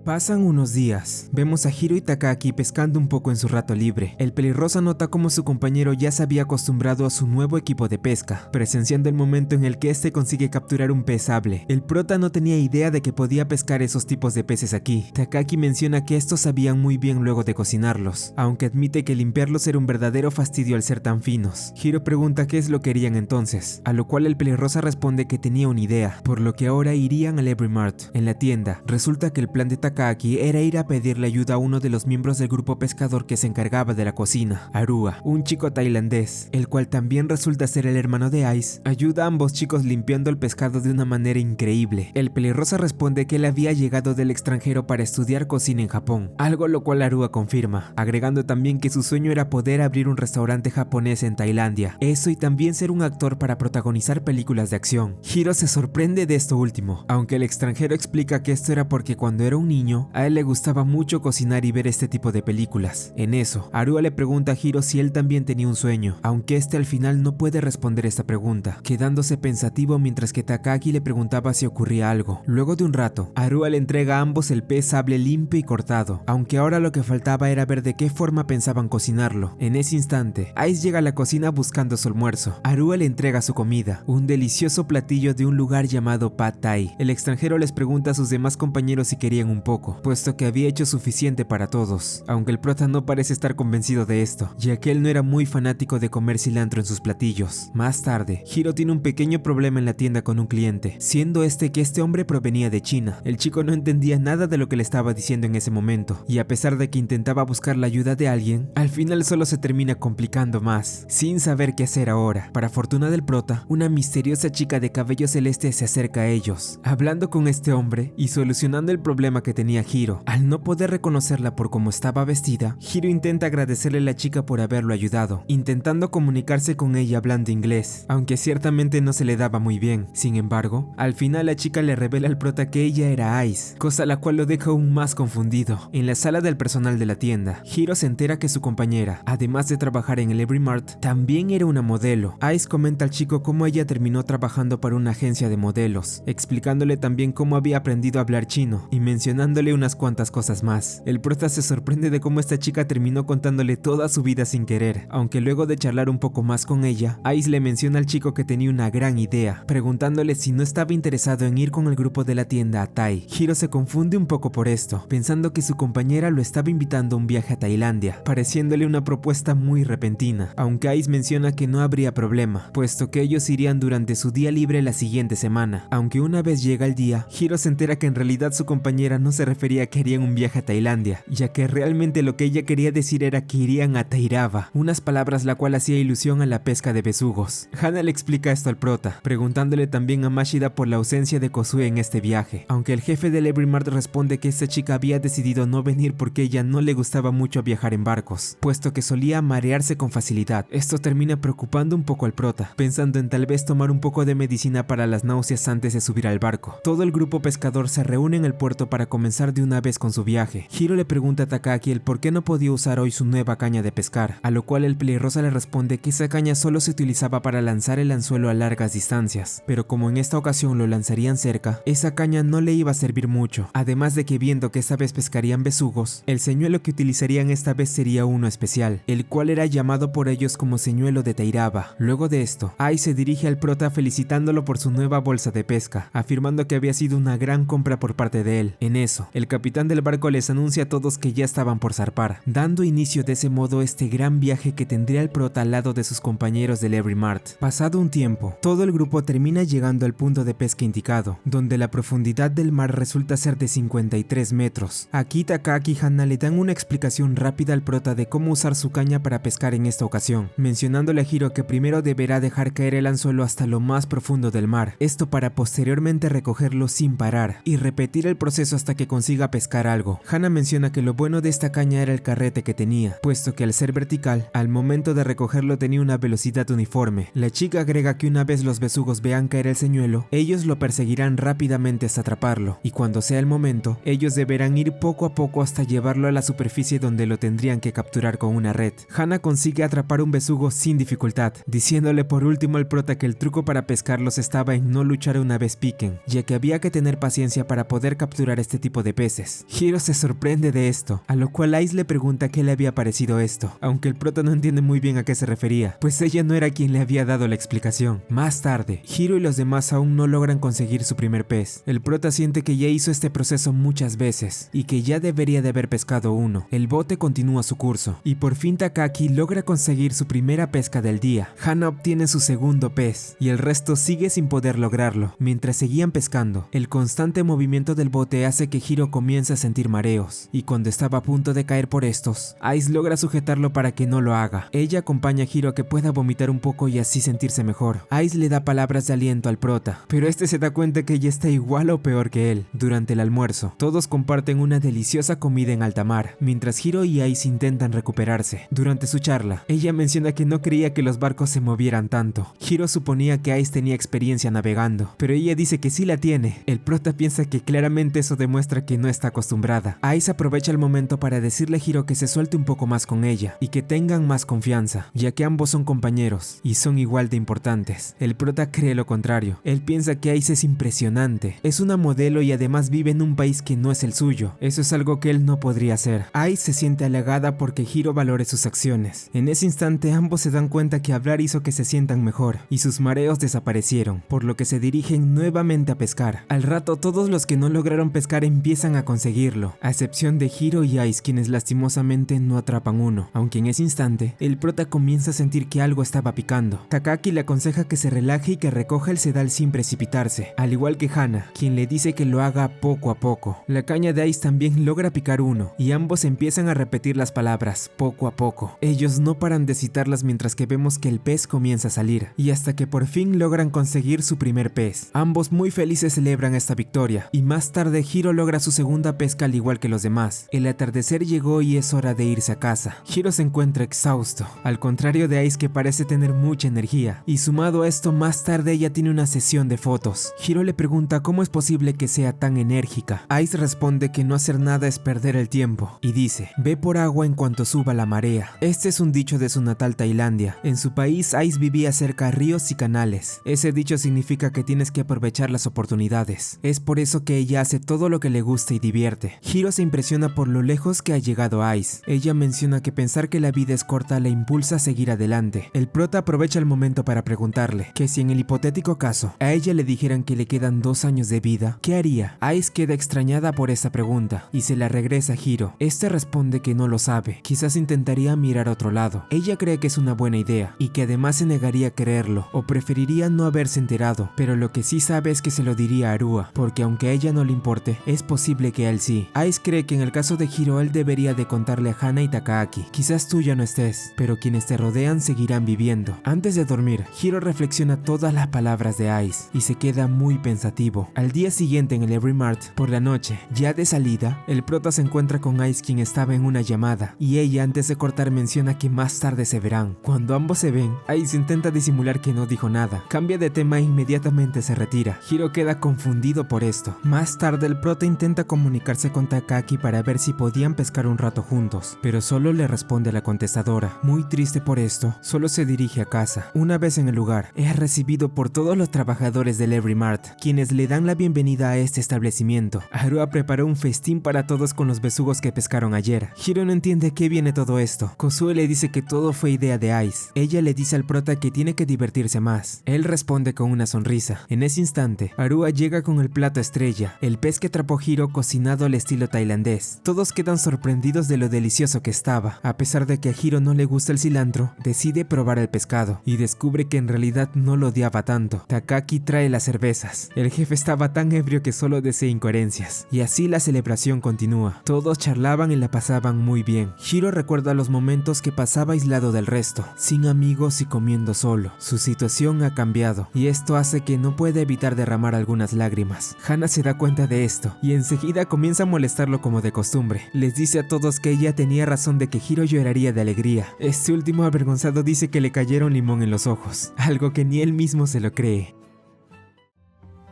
Pasan unos días, vemos a Hiro y Takaki pescando un poco en su rato libre. El pelirrosa nota cómo su compañero ya se había acostumbrado a su nuevo equipo de pesca, presenciando el momento en el que este consigue capturar un pez sable. El prota no tenía idea de que podía pescar esos tipos de peces aquí. Takaki menciona que estos sabían muy bien luego de cocinarlos, aunque admite que limpiarlos era un verdadero fastidio al ser tan finos. Hiro pregunta qué es lo que harían entonces, a lo cual el pelirrosa responde que tenía una idea, por lo que ahora irían al Every Mart. En la tienda, resulta que el plan de Takaki era ir a pedirle ayuda a uno de los miembros del grupo pescador que se encargaba de la cocina, Arua, un chico tailandés, el cual también resulta ser el hermano de Ice. Ayuda a ambos chicos limpiando el pescado de una manera increíble. El pelirrosa responde que él había llegado del extranjero para estudiar cocina en Japón, algo lo cual Arua confirma, agregando también que su sueño era poder abrir un restaurante japonés en Tailandia, eso y también ser un actor para protagonizar películas de acción. Hiro se sorprende de esto último, aunque el extranjero explica que esto era porque cuando era un niño niño, a él le gustaba mucho cocinar y ver este tipo de películas. En eso, Arua le pregunta a Hiro si él también tenía un sueño, aunque este al final no puede responder esta pregunta, quedándose pensativo mientras que Takagi le preguntaba si ocurría algo. Luego de un rato, Arua le entrega a ambos el pez sable limpio y cortado, aunque ahora lo que faltaba era ver de qué forma pensaban cocinarlo. En ese instante, Ice llega a la cocina buscando su almuerzo. Arua le entrega su comida, un delicioso platillo de un lugar llamado Pad Thai. El extranjero les pregunta a sus demás compañeros si querían un poco, puesto que había hecho suficiente para todos, aunque el prota no parece estar convencido de esto, ya que él no era muy fanático de comer cilantro en sus platillos. Más tarde, Hiro tiene un pequeño problema en la tienda con un cliente, siendo que este hombre provenía de China. El chico no entendía nada de lo que le estaba diciendo en ese momento, y a pesar de que intentaba buscar la ayuda de alguien, al final solo se termina complicando más, sin saber qué hacer ahora. Para fortuna del prota, una misteriosa chica de cabello celeste se acerca a ellos, hablando con este hombre y solucionando el problema que tenía Hiro. Al no poder reconocerla por cómo estaba vestida, Hiro intenta agradecerle a la chica por haberlo ayudado, intentando comunicarse con ella hablando inglés, aunque ciertamente no se le daba muy bien. Sin embargo, al final la chica le revela al prota que ella era Ice, cosa la cual lo deja aún más confundido. En la sala del personal de la tienda, Hiro se entera que su compañera, además de trabajar en el Every Mart, también era una modelo. Ice comenta al chico cómo ella terminó trabajando para una agencia de modelos, explicándole también cómo había aprendido a hablar chino y mencionándole unas cuantas cosas más. El prota se sorprende de cómo esta chica terminó contándole toda su vida sin querer, aunque luego de charlar un poco más con ella, Ice le menciona al chico que tenía una gran idea, preguntándole si no estaba interesado en ir con el grupo de la tienda a Tai. Hiro se confunde un poco por esto, pensando que su compañera lo estaba invitando a un viaje a Tailandia, pareciéndole una propuesta muy repentina, aunque Ice menciona que no habría problema, puesto que ellos irían durante su día libre la siguiente semana. Aunque una vez llega el día, Hiro se entera que en realidad su compañera no se refería a que harían un viaje a Tailandia, ya que realmente lo que ella quería decir era que irían a Tairava, unas palabras la cual hacía ilusión a la pesca de besugos. Hana le explica esto al prota, preguntándole también a Mashida por la ausencia de Kozue en este viaje, aunque el jefe del Every Mart responde que esta chica había decidido no venir porque ella no le gustaba mucho viajar en barcos, puesto que solía marearse con facilidad. Esto termina preocupando un poco al prota, pensando en tal vez tomar un poco de medicina para las náuseas antes de subir al barco. Todo el grupo pescador se reúne en el puerto para comenzar de una vez con su viaje. Hiro le pregunta a Takagi el por qué no podía usar hoy su nueva caña de pescar, a lo cual el pelirrosa le responde que esa caña solo se utilizaba para lanzar el anzuelo a largas distancias, pero como en esta ocasión lo lanzarían cerca, esa caña no le iba a servir mucho, además de que viendo que esta vez pescarían besugos, el señuelo que utilizarían esta vez sería uno especial, el cual era llamado por ellos como señuelo de Tairava. Luego de esto, Ai se dirige al prota felicitándolo por su nueva bolsa de pesca, afirmando que había sido una gran compra por parte de él. En eso, el capitán del barco les anuncia a todos que ya estaban por zarpar, dando inicio de ese modo este gran viaje que tendría el prota al lado de sus compañeros del Every Mart. Pasado un tiempo, todo el grupo termina llegando al punto de pesca indicado, donde la profundidad del mar resulta ser de 53 metros. Aquí Takagi y Hana le dan una explicación rápida al prota de cómo usar su caña para pescar en esta ocasión, mencionándole a Hiro que primero deberá dejar caer el anzuelo hasta lo más profundo del mar, esto para posteriormente recogerlo sin parar y repetir el proceso hasta que consiga pescar algo. Hana menciona que lo bueno de esta caña era el carrete que tenía, puesto que al ser vertical, al momento de recogerlo tenía una velocidad uniforme. La chica agrega que una vez los besugos vean caer el señuelo, ellos lo perseguirán rápidamente hasta atraparlo, y cuando sea el momento, ellos deberán ir poco a poco hasta llevarlo a la superficie donde lo tendrían que capturar con una red. Hana consigue atrapar un besugo sin dificultad, diciéndole por último al prota que el truco para pescarlos estaba en no luchar una vez piquen, ya que había que tener paciencia para poder capturar este tipo de peces. Hiro se sorprende de esto, a lo cual Ice le pregunta qué le había parecido esto, aunque el prota no entiende muy bien a qué se refería, pues ella no era quien le había dado la explicación. Más tarde, Hiro y los demás aún no logran conseguir su primer pez. El prota siente que ya hizo este proceso muchas veces y que ya debería de haber pescado uno. El bote continúa su curso y por fin Takagi logra conseguir su primera pesca del día. Hana obtiene su segundo pez y el resto sigue sin poder lograrlo. Mientras seguían pescando, el constante movimiento del bote hace que Hiro comience a sentir mareos y cuando estaba a punto de caer por estos, Ice logra sujetarlo para que no lo haga. Ella acompaña a Hiro a que pueda vomitar un poco y así sentirse mejor. Ice le da palabras de aliento al prota, pero este se da cuenta que ella está igual o peor que él. Durante el almuerzo, todos comparten una deliciosa comida en alta mar, mientras Hiro y Ice intentan recuperarse. Durante su charla, ella menciona que no creía que los barcos se movieran tanto. Hiro suponía que Ice tenía experiencia navegando, pero ella dice que sí la tiene. El prota piensa que claramente eso demuestra muestra que no está acostumbrada. Ice aprovecha el momento para decirle a Hiro que se suelte un poco más con ella y que tengan más confianza, ya que ambos son compañeros y son igual de importantes. El prota cree lo contrario. Él piensa que Ice es impresionante, es una modelo y además vive en un país que no es el suyo. Eso es algo que él no podría hacer. Ice se siente halagada porque Hiro valore sus acciones. En ese instante ambos se dan cuenta que hablar hizo que se sientan mejor y sus mareos desaparecieron, por lo que se dirigen nuevamente a pescar. Al rato todos los que no lograron pescar empiezan a conseguirlo, a excepción de Hiro y Ice, quienes lastimosamente no atrapan uno, aunque en ese instante el prota comienza a sentir que algo estaba picando. Takaki le aconseja que se relaje y que recoja el sedal sin precipitarse, al igual que Hana, quien le dice que lo haga poco a poco. La caña de Ice también logra picar uno y ambos empiezan a repetir las palabras poco a poco. Ellos no paran de citarlas mientras que vemos que el pez comienza a salir, y hasta que por fin logran conseguir su primer pez. Ambos muy felices celebran esta victoria, y más tarde Hiro logra su segunda pesca al igual que los demás. El atardecer llegó y es hora de irse a casa. Hiro se encuentra exhausto, al contrario de Ice, que parece tener mucha energía, y sumado a esto más tarde ella tiene una sesión de fotos. Hiro le pregunta cómo es posible que sea tan enérgica. Ice responde que no hacer nada es perder el tiempo, y dice: ve por agua en cuanto suba la marea. Este es un dicho de su natal Tailandia. En su país Ice vivía cerca a ríos y canales. Ese dicho significa que tienes que aprovechar las oportunidades. Es por eso que ella hace todo lo que le gusta y divierte. Hiro se impresiona por lo lejos que ha llegado Ice. Ella menciona que pensar que la vida es corta la impulsa a seguir adelante. El prota aprovecha el momento para preguntarle que si en el hipotético caso a ella le dijeran que le quedan 2 años de vida, ¿qué haría? Ice queda extrañada por esta pregunta y se la regresa a Hiro. Este responde que no lo sabe, quizás intentaría mirar a otro lado. Ella cree que es una buena idea y que además se negaría a creerlo o preferiría no haberse enterado, pero lo que sí sabe es que se lo diría a Arua, porque aunque a ella no le importe, es posible que a él sí. Ice cree que en el caso de Hiro él debería de contarle a Hana y Takaki: quizás tú ya no estés, pero quienes te rodean seguirán viviendo. Antes de dormir, Hiro reflexiona todas las palabras de Ice y se queda muy pensativo. Al día siguiente en el Every Mart, por la noche, ya de salida, el prota se encuentra con Ice, quien estaba en una llamada, y ella antes de cortar menciona que más tarde se verán. Cuando ambos se ven, Ice intenta disimular que no dijo nada, cambia de tema e inmediatamente se retira. Hiro queda confundido por esto. Más tarde el prota intenta comunicarse con Takaki para ver si podían pescar un rato juntos, pero solo le responde la contestadora. Muy triste por esto, solo se dirige a casa. Una vez en el lugar, es recibido por todos los trabajadores del Every Mart, quienes le dan la bienvenida a este establecimiento. Arua preparó un festín para todos con los besugos que pescaron ayer. Hiro no entiende a qué viene todo esto. Kozue le dice que todo fue idea de Ice. Ella le dice al prota que tiene que divertirse más. Él responde con una sonrisa. En ese instante, Arua llega con el plato estrella, el pez que atrapó Hiro cocinado al estilo tailandés. Todos quedan sorprendidos de lo delicioso que estaba. A pesar de que a Hiro no le gusta el cilantro, decide probar el pescado y descubre que en realidad no lo odiaba tanto. Takaki trae las cervezas. El jefe estaba tan ebrio que solo decía incoherencias. Y así la celebración continúa. Todos charlaban y la pasaban muy bien. Hiro recuerda los momentos que pasaba aislado del resto, sin amigos y comiendo solo. Su situación ha cambiado y esto hace que no pueda evitar derramar algunas lágrimas. Hana se da cuenta de esto y enseguida comienza a molestarlo como de costumbre. Les dice a todos que ella tenía razón de que Hiro lloraría de alegría. Este último avergonzado dice que le cayeron limón en los ojos, algo que ni él mismo se lo cree.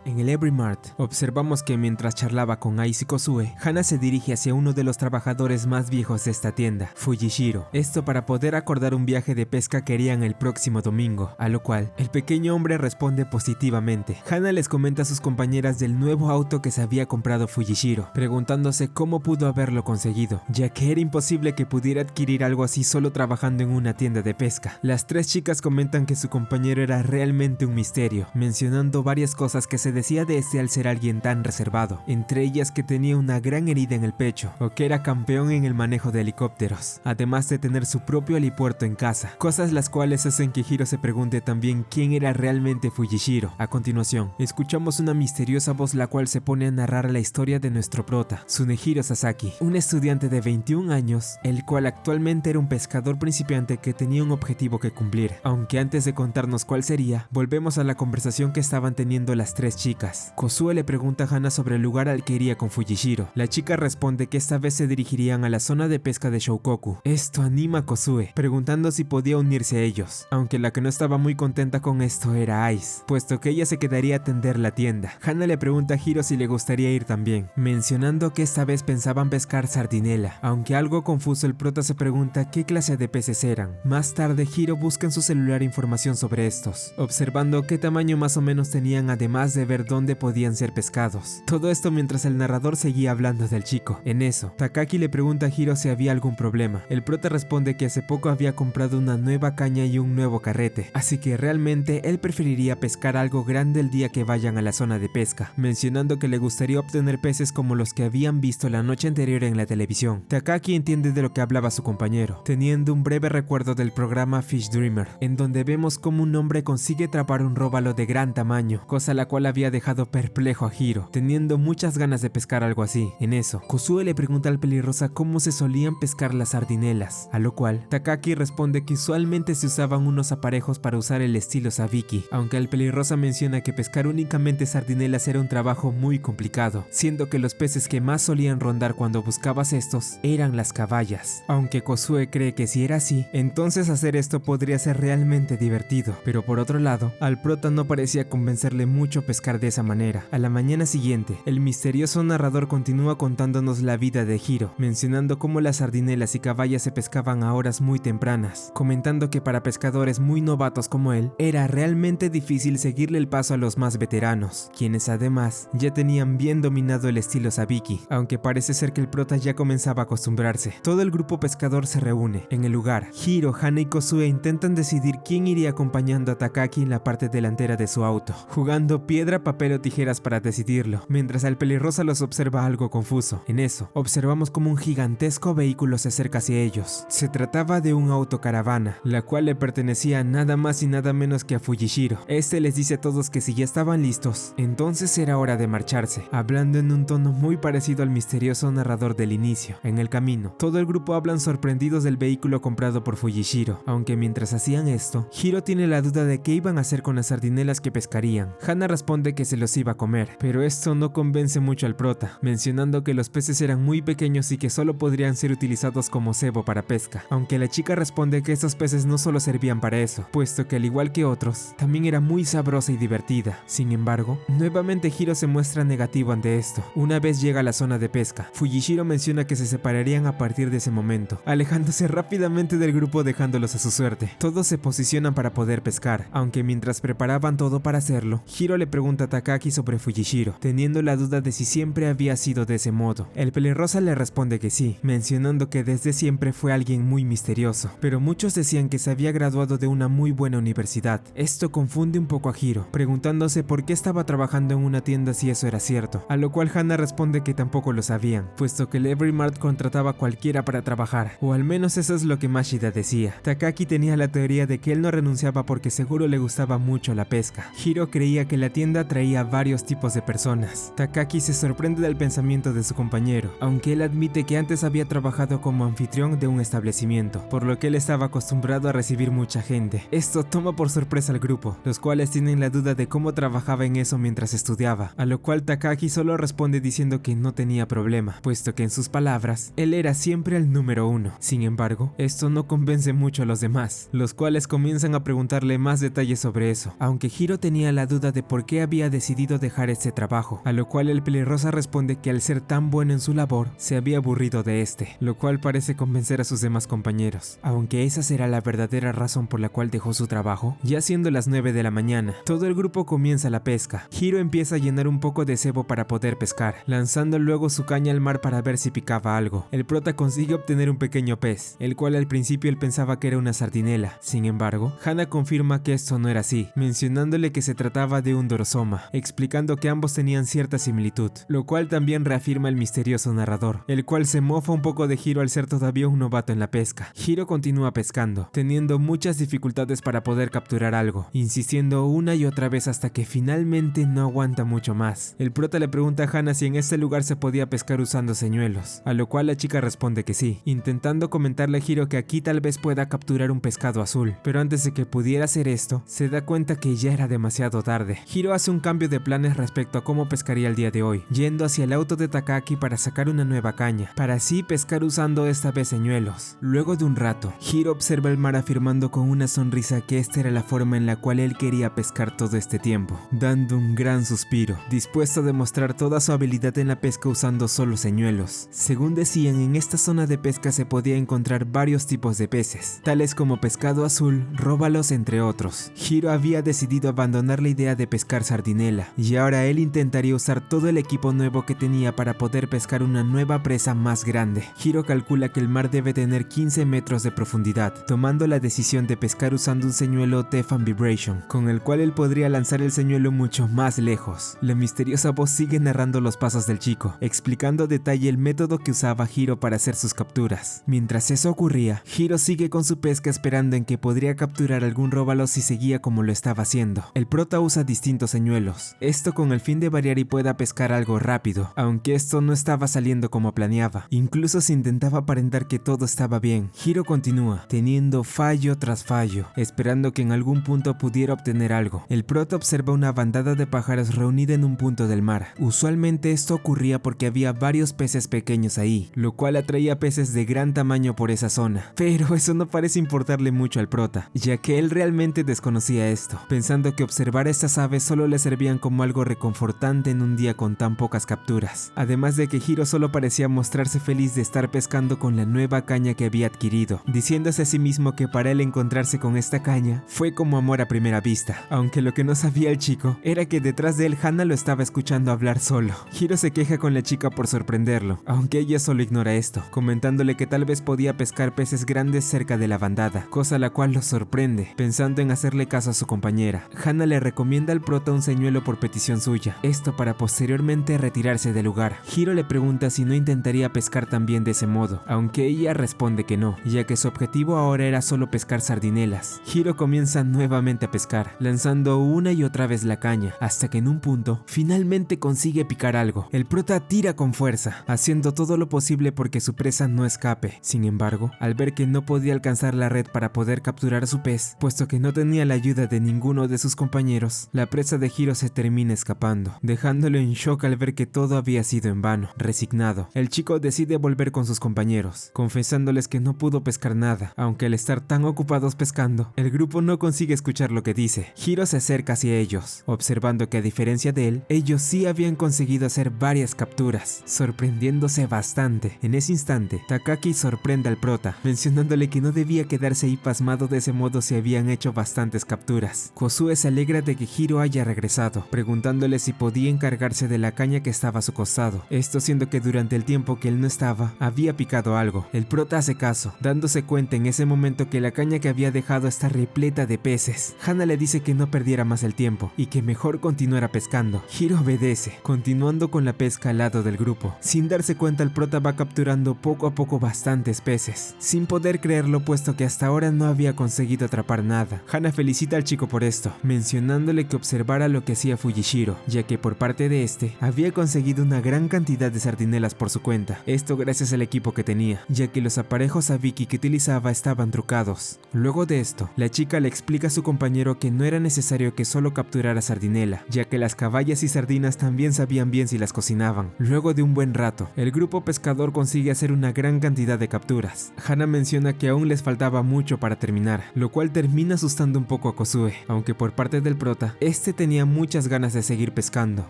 En el Every Mart, observamos que mientras charlaba con Ice y Kozue, Hana se dirige hacia uno de los trabajadores más viejos de esta tienda, Fujishiro. Esto para poder acordar un viaje de pesca que harían el próximo domingo, a lo cual el pequeño hombre responde positivamente. Hana les comenta a sus compañeras del nuevo auto que se había comprado Fujishiro, preguntándose cómo pudo haberlo conseguido, ya que era imposible que pudiera adquirir algo así solo trabajando en una tienda de pesca. Las 3 chicas comentan que su compañero era realmente un misterio, mencionando varias cosas que se decía de este al ser alguien tan reservado, entre ellas que tenía una gran herida en el pecho o que era campeón en el manejo de helicópteros, además de tener su propio helipuerto en casa, cosas las cuales hacen que Hiro se pregunte también quién era realmente Fujishiro. A continuación, escuchamos una misteriosa voz la cual se pone a narrar la historia de nuestro prota, Tsunehiro Sasaki, un estudiante de 21 años, el cual actualmente era un pescador principiante que tenía un objetivo que cumplir. Aunque antes de contarnos cuál sería, volvemos a la conversación que estaban teniendo las 3 chicas. Kozue le pregunta a Hana sobre el lugar al que iría con Fujishiro. La chica responde que esta vez se dirigirían a la zona de pesca de Shoukoku. Esto anima a Kozue, preguntando si podía unirse a ellos, aunque la que no estaba muy contenta con esto era Ice, puesto que ella se quedaría a atender la tienda. Hana le pregunta a Hiro si le gustaría ir también, mencionando que esta vez pensaban pescar sardinela, aunque algo confuso el prota se pregunta qué clase de peces eran. Más tarde Hiro busca en su celular información sobre estos, observando qué tamaño más o menos tenían, además de ver dónde podían ser pescados. Todo esto mientras el narrador seguía hablando del chico. En eso, Takaki le pregunta a Hiro si había algún problema. El prota responde que hace poco había comprado una nueva caña y un nuevo carrete, así que realmente él preferiría pescar algo grande el día que vayan a la zona de pesca, mencionando que le gustaría obtener peces como los que habían visto la noche anterior en la televisión. Takaki entiende de lo que hablaba su compañero, teniendo un breve recuerdo del programa Fish Dreamer, en donde vemos cómo un hombre consigue atrapar un róbalo de gran tamaño, cosa la cual había dejado perplejo a Hiro, teniendo muchas ganas de pescar algo así. En eso, Kozue le pregunta al pelirrosa cómo se solían pescar las sardinelas, a lo cual Takaki responde que usualmente se usaban unos aparejos para usar el estilo sabiki, aunque el pelirrosa menciona que pescar únicamente sardinelas era un trabajo muy complicado, siendo que los peces que más solían rondar cuando buscabas estos eran las caballas, aunque Kozue cree que si era así, entonces hacer esto podría ser realmente divertido. Pero por otro lado, al prota no parecía convencerle mucho pescar de esa manera. A la mañana siguiente, el misterioso narrador continúa contándonos la vida de Hiro, mencionando cómo las sardinelas y caballas se pescaban a horas muy tempranas, comentando que para pescadores muy novatos como él, era realmente difícil seguirle el paso a los más veteranos, quienes además ya tenían bien dominado el estilo sabiki, aunque parece ser que el prota ya comenzaba a acostumbrarse. Todo el grupo pescador se reúne. En el lugar, Hiro, Hana y Kozue intentan decidir quién iría acompañando a Takaki en la parte delantera de su auto, jugando piedra, papel o tijeras para decidirlo, mientras el pelirrosa los observa algo confuso. En eso, observamos como un gigantesco vehículo se acerca hacia ellos. Se trataba de un autocaravana, la cual le pertenecía nada más y nada menos que a Fujishiro. Este les dice a todos que si ya estaban listos, entonces era hora de marcharse, hablando en un tono muy parecido al misterioso narrador del inicio. En el camino, todo el grupo hablan sorprendidos del vehículo comprado por Fujishiro, aunque mientras hacían esto, Hiro tiene la duda de qué iban a hacer con las sardinelas que pescarían. Hana responde que se los iba a comer, pero esto no convence mucho al prota, mencionando que los peces eran muy pequeños y que solo podrían ser utilizados como cebo para pesca, aunque la chica responde que estos peces no solo servían para eso, puesto que al igual que otros, también era muy sabrosa y divertida. Sin embargo, nuevamente Hiro se muestra negativo ante esto. Una vez llega a la zona de pesca, Fujishiro menciona que se separarían a partir de ese momento, alejándose rápidamente del grupo dejándolos a su suerte. Todos se posicionan para poder pescar, aunque mientras preparaban todo para hacerlo, Hiro le pregunta a Takaki sobre Fujishiro, teniendo la duda de si siempre había sido de ese modo. El pelirrosa le responde que sí, mencionando que desde siempre fue alguien muy misterioso, pero muchos decían que se había graduado de una muy buena universidad. Esto confunde un poco a Hiro, preguntándose por qué estaba trabajando en una tienda si eso era cierto, a lo cual Hana responde que tampoco lo sabían, puesto que el Every Mart contrataba a cualquiera para trabajar, o al menos eso es lo que Mashida decía. Takaki tenía la teoría de que él no renunciaba porque seguro le gustaba mucho la pesca. Hiro creía que la tienda atraía a varios tipos de personas. Takaki se sorprende del pensamiento de su compañero, aunque él admite que antes había trabajado como anfitrión de un establecimiento, por lo que él estaba acostumbrado a recibir mucha gente. Esto toma por sorpresa al grupo, los cuales tienen la duda de cómo trabajaba en eso mientras estudiaba, a lo cual Takaki solo responde diciendo que no tenía problema, puesto que en sus palabras, él era siempre el número uno. Sin embargo, esto no convence mucho a los demás, los cuales comienzan a preguntarle más detalles sobre eso, aunque Hiro tenía la duda de por qué había decidido dejar este trabajo, a lo cual el pelirrosa responde que al ser tan bueno en su labor, se había aburrido de este, lo cual parece convencer a sus demás compañeros. Aunque esa será la verdadera razón por la cual dejó su trabajo, ya siendo las 9 de la mañana, todo el grupo comienza la pesca. Hiro empieza a llenar un poco de cebo para poder pescar, lanzando luego su caña al mar para ver si picaba algo. El prota consigue obtener un pequeño pez, el cual al principio él pensaba que era una sardinela. Sin embargo, Hana confirma que esto no era así, mencionándole que se trataba de un dorosoma, explicando que ambos tenían cierta similitud, lo cual también reafirma el misterioso narrador, el cual se mofa un poco de Hiro al ser todavía un novato en la pesca. Hiro continúa pescando, teniendo muchas dificultades para poder capturar algo, insistiendo una y otra vez hasta que finalmente no aguanta mucho más. El prota le pregunta a Hana si en este lugar se podía pescar usando señuelos, a lo cual la chica responde que sí, intentando comentarle a Hiro que aquí tal vez pueda capturar un pescado azul, pero antes de que pudiera hacer esto, se da cuenta que ya era demasiado tarde. Hiro hace hace un cambio de planes respecto a cómo pescaría el día de hoy, yendo hacia el auto de Takagi para sacar una nueva caña, para así pescar usando esta vez señuelos. Luego de un rato, Hiro observa el mar afirmando con una sonrisa que esta era la forma en la cual él quería pescar todo este tiempo, dando un gran suspiro, dispuesto a demostrar toda su habilidad en la pesca usando solo señuelos. Según decían, en esta zona de pesca se podía encontrar varios tipos de peces, tales como pescado azul, róbalos entre otros. Hiro había decidido abandonar la idea de pescar sardinela, y ahora él intentaría usar todo el equipo nuevo que tenía para poder pescar una nueva presa más grande. Hiro calcula que el mar debe tener 15 metros de profundidad, tomando la decisión de pescar usando un señuelo Teflon Vibration, con el cual él podría lanzar el señuelo mucho más lejos. La misteriosa voz sigue narrando los pasos del chico, explicando a detalle el método que usaba Hiro para hacer sus capturas. Mientras eso ocurría, Hiro sigue con su pesca esperando en que podría capturar algún róbalo si seguía como lo estaba haciendo. El prota usa distintos señuelos, esto con el fin de variar y pueda pescar algo rápido, aunque esto no estaba saliendo como planeaba. Incluso se intentaba aparentar que todo estaba bien. Hiro continúa, teniendo fallo tras fallo, esperando que en algún punto pudiera obtener algo. El prota observa una bandada de pájaros reunida en un punto del mar. Usualmente esto ocurría porque había varios peces pequeños ahí, lo cual atraía peces de gran tamaño por esa zona. Pero eso no parece importarle mucho al prota, ya que él realmente desconocía esto, pensando que observar a estas aves solo le servían como algo reconfortante en un día con tan pocas capturas. Además de que Hiro solo parecía mostrarse feliz de estar pescando con la nueva caña que había adquirido, diciéndose a sí mismo que para él encontrarse con esta caña fue como amor a primera vista, aunque lo que no sabía el chico era que detrás de él Hana lo estaba escuchando hablar solo. Hiro se queja con la chica por sorprenderlo, aunque ella solo ignora esto, comentándole que tal vez podía pescar peces grandes cerca de la bandada, cosa la cual lo sorprende, pensando en hacerle caso a su compañera. Hana le recomienda al prota un señuelo por petición suya, esto para posteriormente retirarse del lugar. Hiro le pregunta si no intentaría pescar también de ese modo, aunque ella responde que no, ya que su objetivo ahora era solo pescar sardinelas. Hiro comienza nuevamente a pescar, lanzando una y otra vez la caña, hasta que en un punto finalmente consigue picar algo. El prota tira con fuerza, haciendo todo lo posible porque su presa no escape. Sin embargo, al ver que no podía alcanzar la red para poder capturar a su pez, puesto que no tenía la ayuda de ninguno de sus compañeros, la presa de Hiro se termina escapando, dejándolo en shock al ver que todo había sido en vano. Resignado, el chico decide volver con sus compañeros, confesándoles que no pudo pescar nada, aunque al estar tan ocupados pescando, el grupo no consigue escuchar lo que dice. Hiro se acerca hacia ellos, observando que a diferencia de él, ellos sí habían conseguido hacer varias capturas, sorprendiéndose bastante. En ese instante, Takagi sorprende al prota, mencionándole que no debía quedarse ahí pasmado de ese modo si habían hecho bastantes capturas. Kosuke se alegra de que Hiro haya regresado, preguntándole si podía encargarse de la caña que estaba a su costado, esto siendo que durante el tiempo que él no estaba, había picado algo. El prota hace caso, dándose cuenta en ese momento que la caña que había dejado está repleta de peces. Hana le dice que no perdiera más el tiempo, y que mejor continuara pescando. Hiro obedece, continuando con la pesca al lado del grupo. Sin darse cuenta, el prota va capturando poco a poco bastantes peces, sin poder creerlo puesto que hasta ahora no había conseguido atrapar nada. Hana felicita al chico por esto, mencionándole que observara lo que hacía Fujishiro, ya que por parte de este, había conseguido una gran cantidad de sardinelas por su cuenta, esto gracias al equipo que tenía, ya que los aparejos Abiki que utilizaba estaban trucados. Luego de esto, la chica le explica a su compañero que no era necesario que solo capturara sardinela, ya que las caballas y sardinas también sabían bien si las cocinaban. Luego de un buen rato, el grupo pescador consigue hacer una gran cantidad de capturas. Hana menciona que aún les faltaba mucho para terminar, lo cual termina asustando un poco a Kosuke, aunque por parte del prota, este tenía muchas ganas de seguir pescando,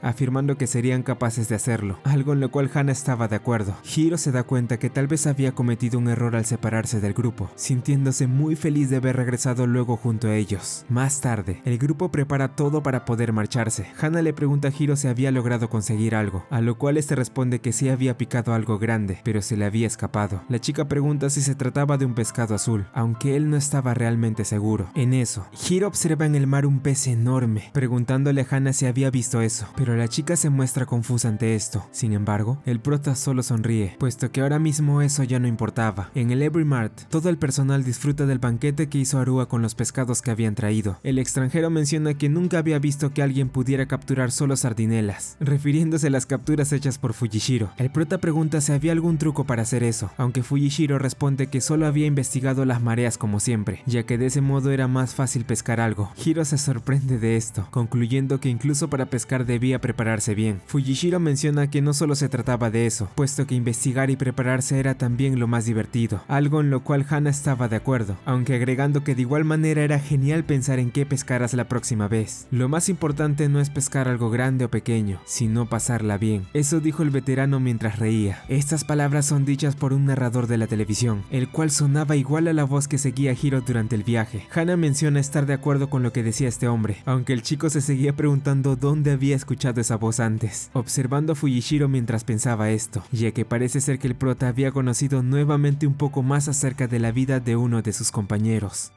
afirmando que serían capaces de hacerlo, algo en lo cual Hana estaba de acuerdo. Hiro se da cuenta que tal vez había cometido un error al separarse del grupo, sintiéndose muy feliz de haber regresado luego junto a ellos. Más tarde, el grupo prepara todo para poder marcharse. Hana le pregunta a Hiro si había logrado conseguir algo, a lo cual este responde que sí había picado algo grande, pero se le había escapado. La chica pregunta si se trataba de un pescado azul, aunque él no estaba realmente seguro. En eso, Hiro observa en el mar un pez enorme, preguntándole a Hana si había visto eso, pero la chica se muestra confusa ante esto. Sin embargo, el prota solo sonríe, puesto que ahora mismo eso ya no importaba. En el Every Mart, todo el personal disfruta del banquete que hizo Arua con los pescados que habían traído. El extranjero menciona que nunca había visto que alguien pudiera capturar solo sardinelas, refiriéndose a las capturas hechas por Fujishiro. El prota pregunta si había algún truco para hacer eso, aunque Fujishiro responde que solo había investigado las mareas como siempre, ya que de ese modo era más fácil pescar algo. Hiro se sorprende de esto, concluyendo concluyendo que incluso para pescar debía prepararse bien. Fujishiro menciona que no solo se trataba de eso, puesto que investigar y prepararse era también lo más divertido, algo en lo cual Hana estaba de acuerdo, aunque agregando que de igual manera era genial pensar en qué pescarás la próxima vez. Lo más importante no es pescar algo grande o pequeño, sino pasarla bien. Eso dijo el veterano mientras reía. Estas palabras son dichas por un narrador de la televisión, el cual sonaba igual a la voz que seguía a Hiro durante el viaje. Hana menciona estar de acuerdo con lo que decía este hombre, aunque el chico se seguía preguntando dónde había escuchado esa voz antes, observando a Fujishiro mientras pensaba esto, ya que parece ser que el prota había conocido nuevamente un poco más acerca de la vida de uno de sus compañeros.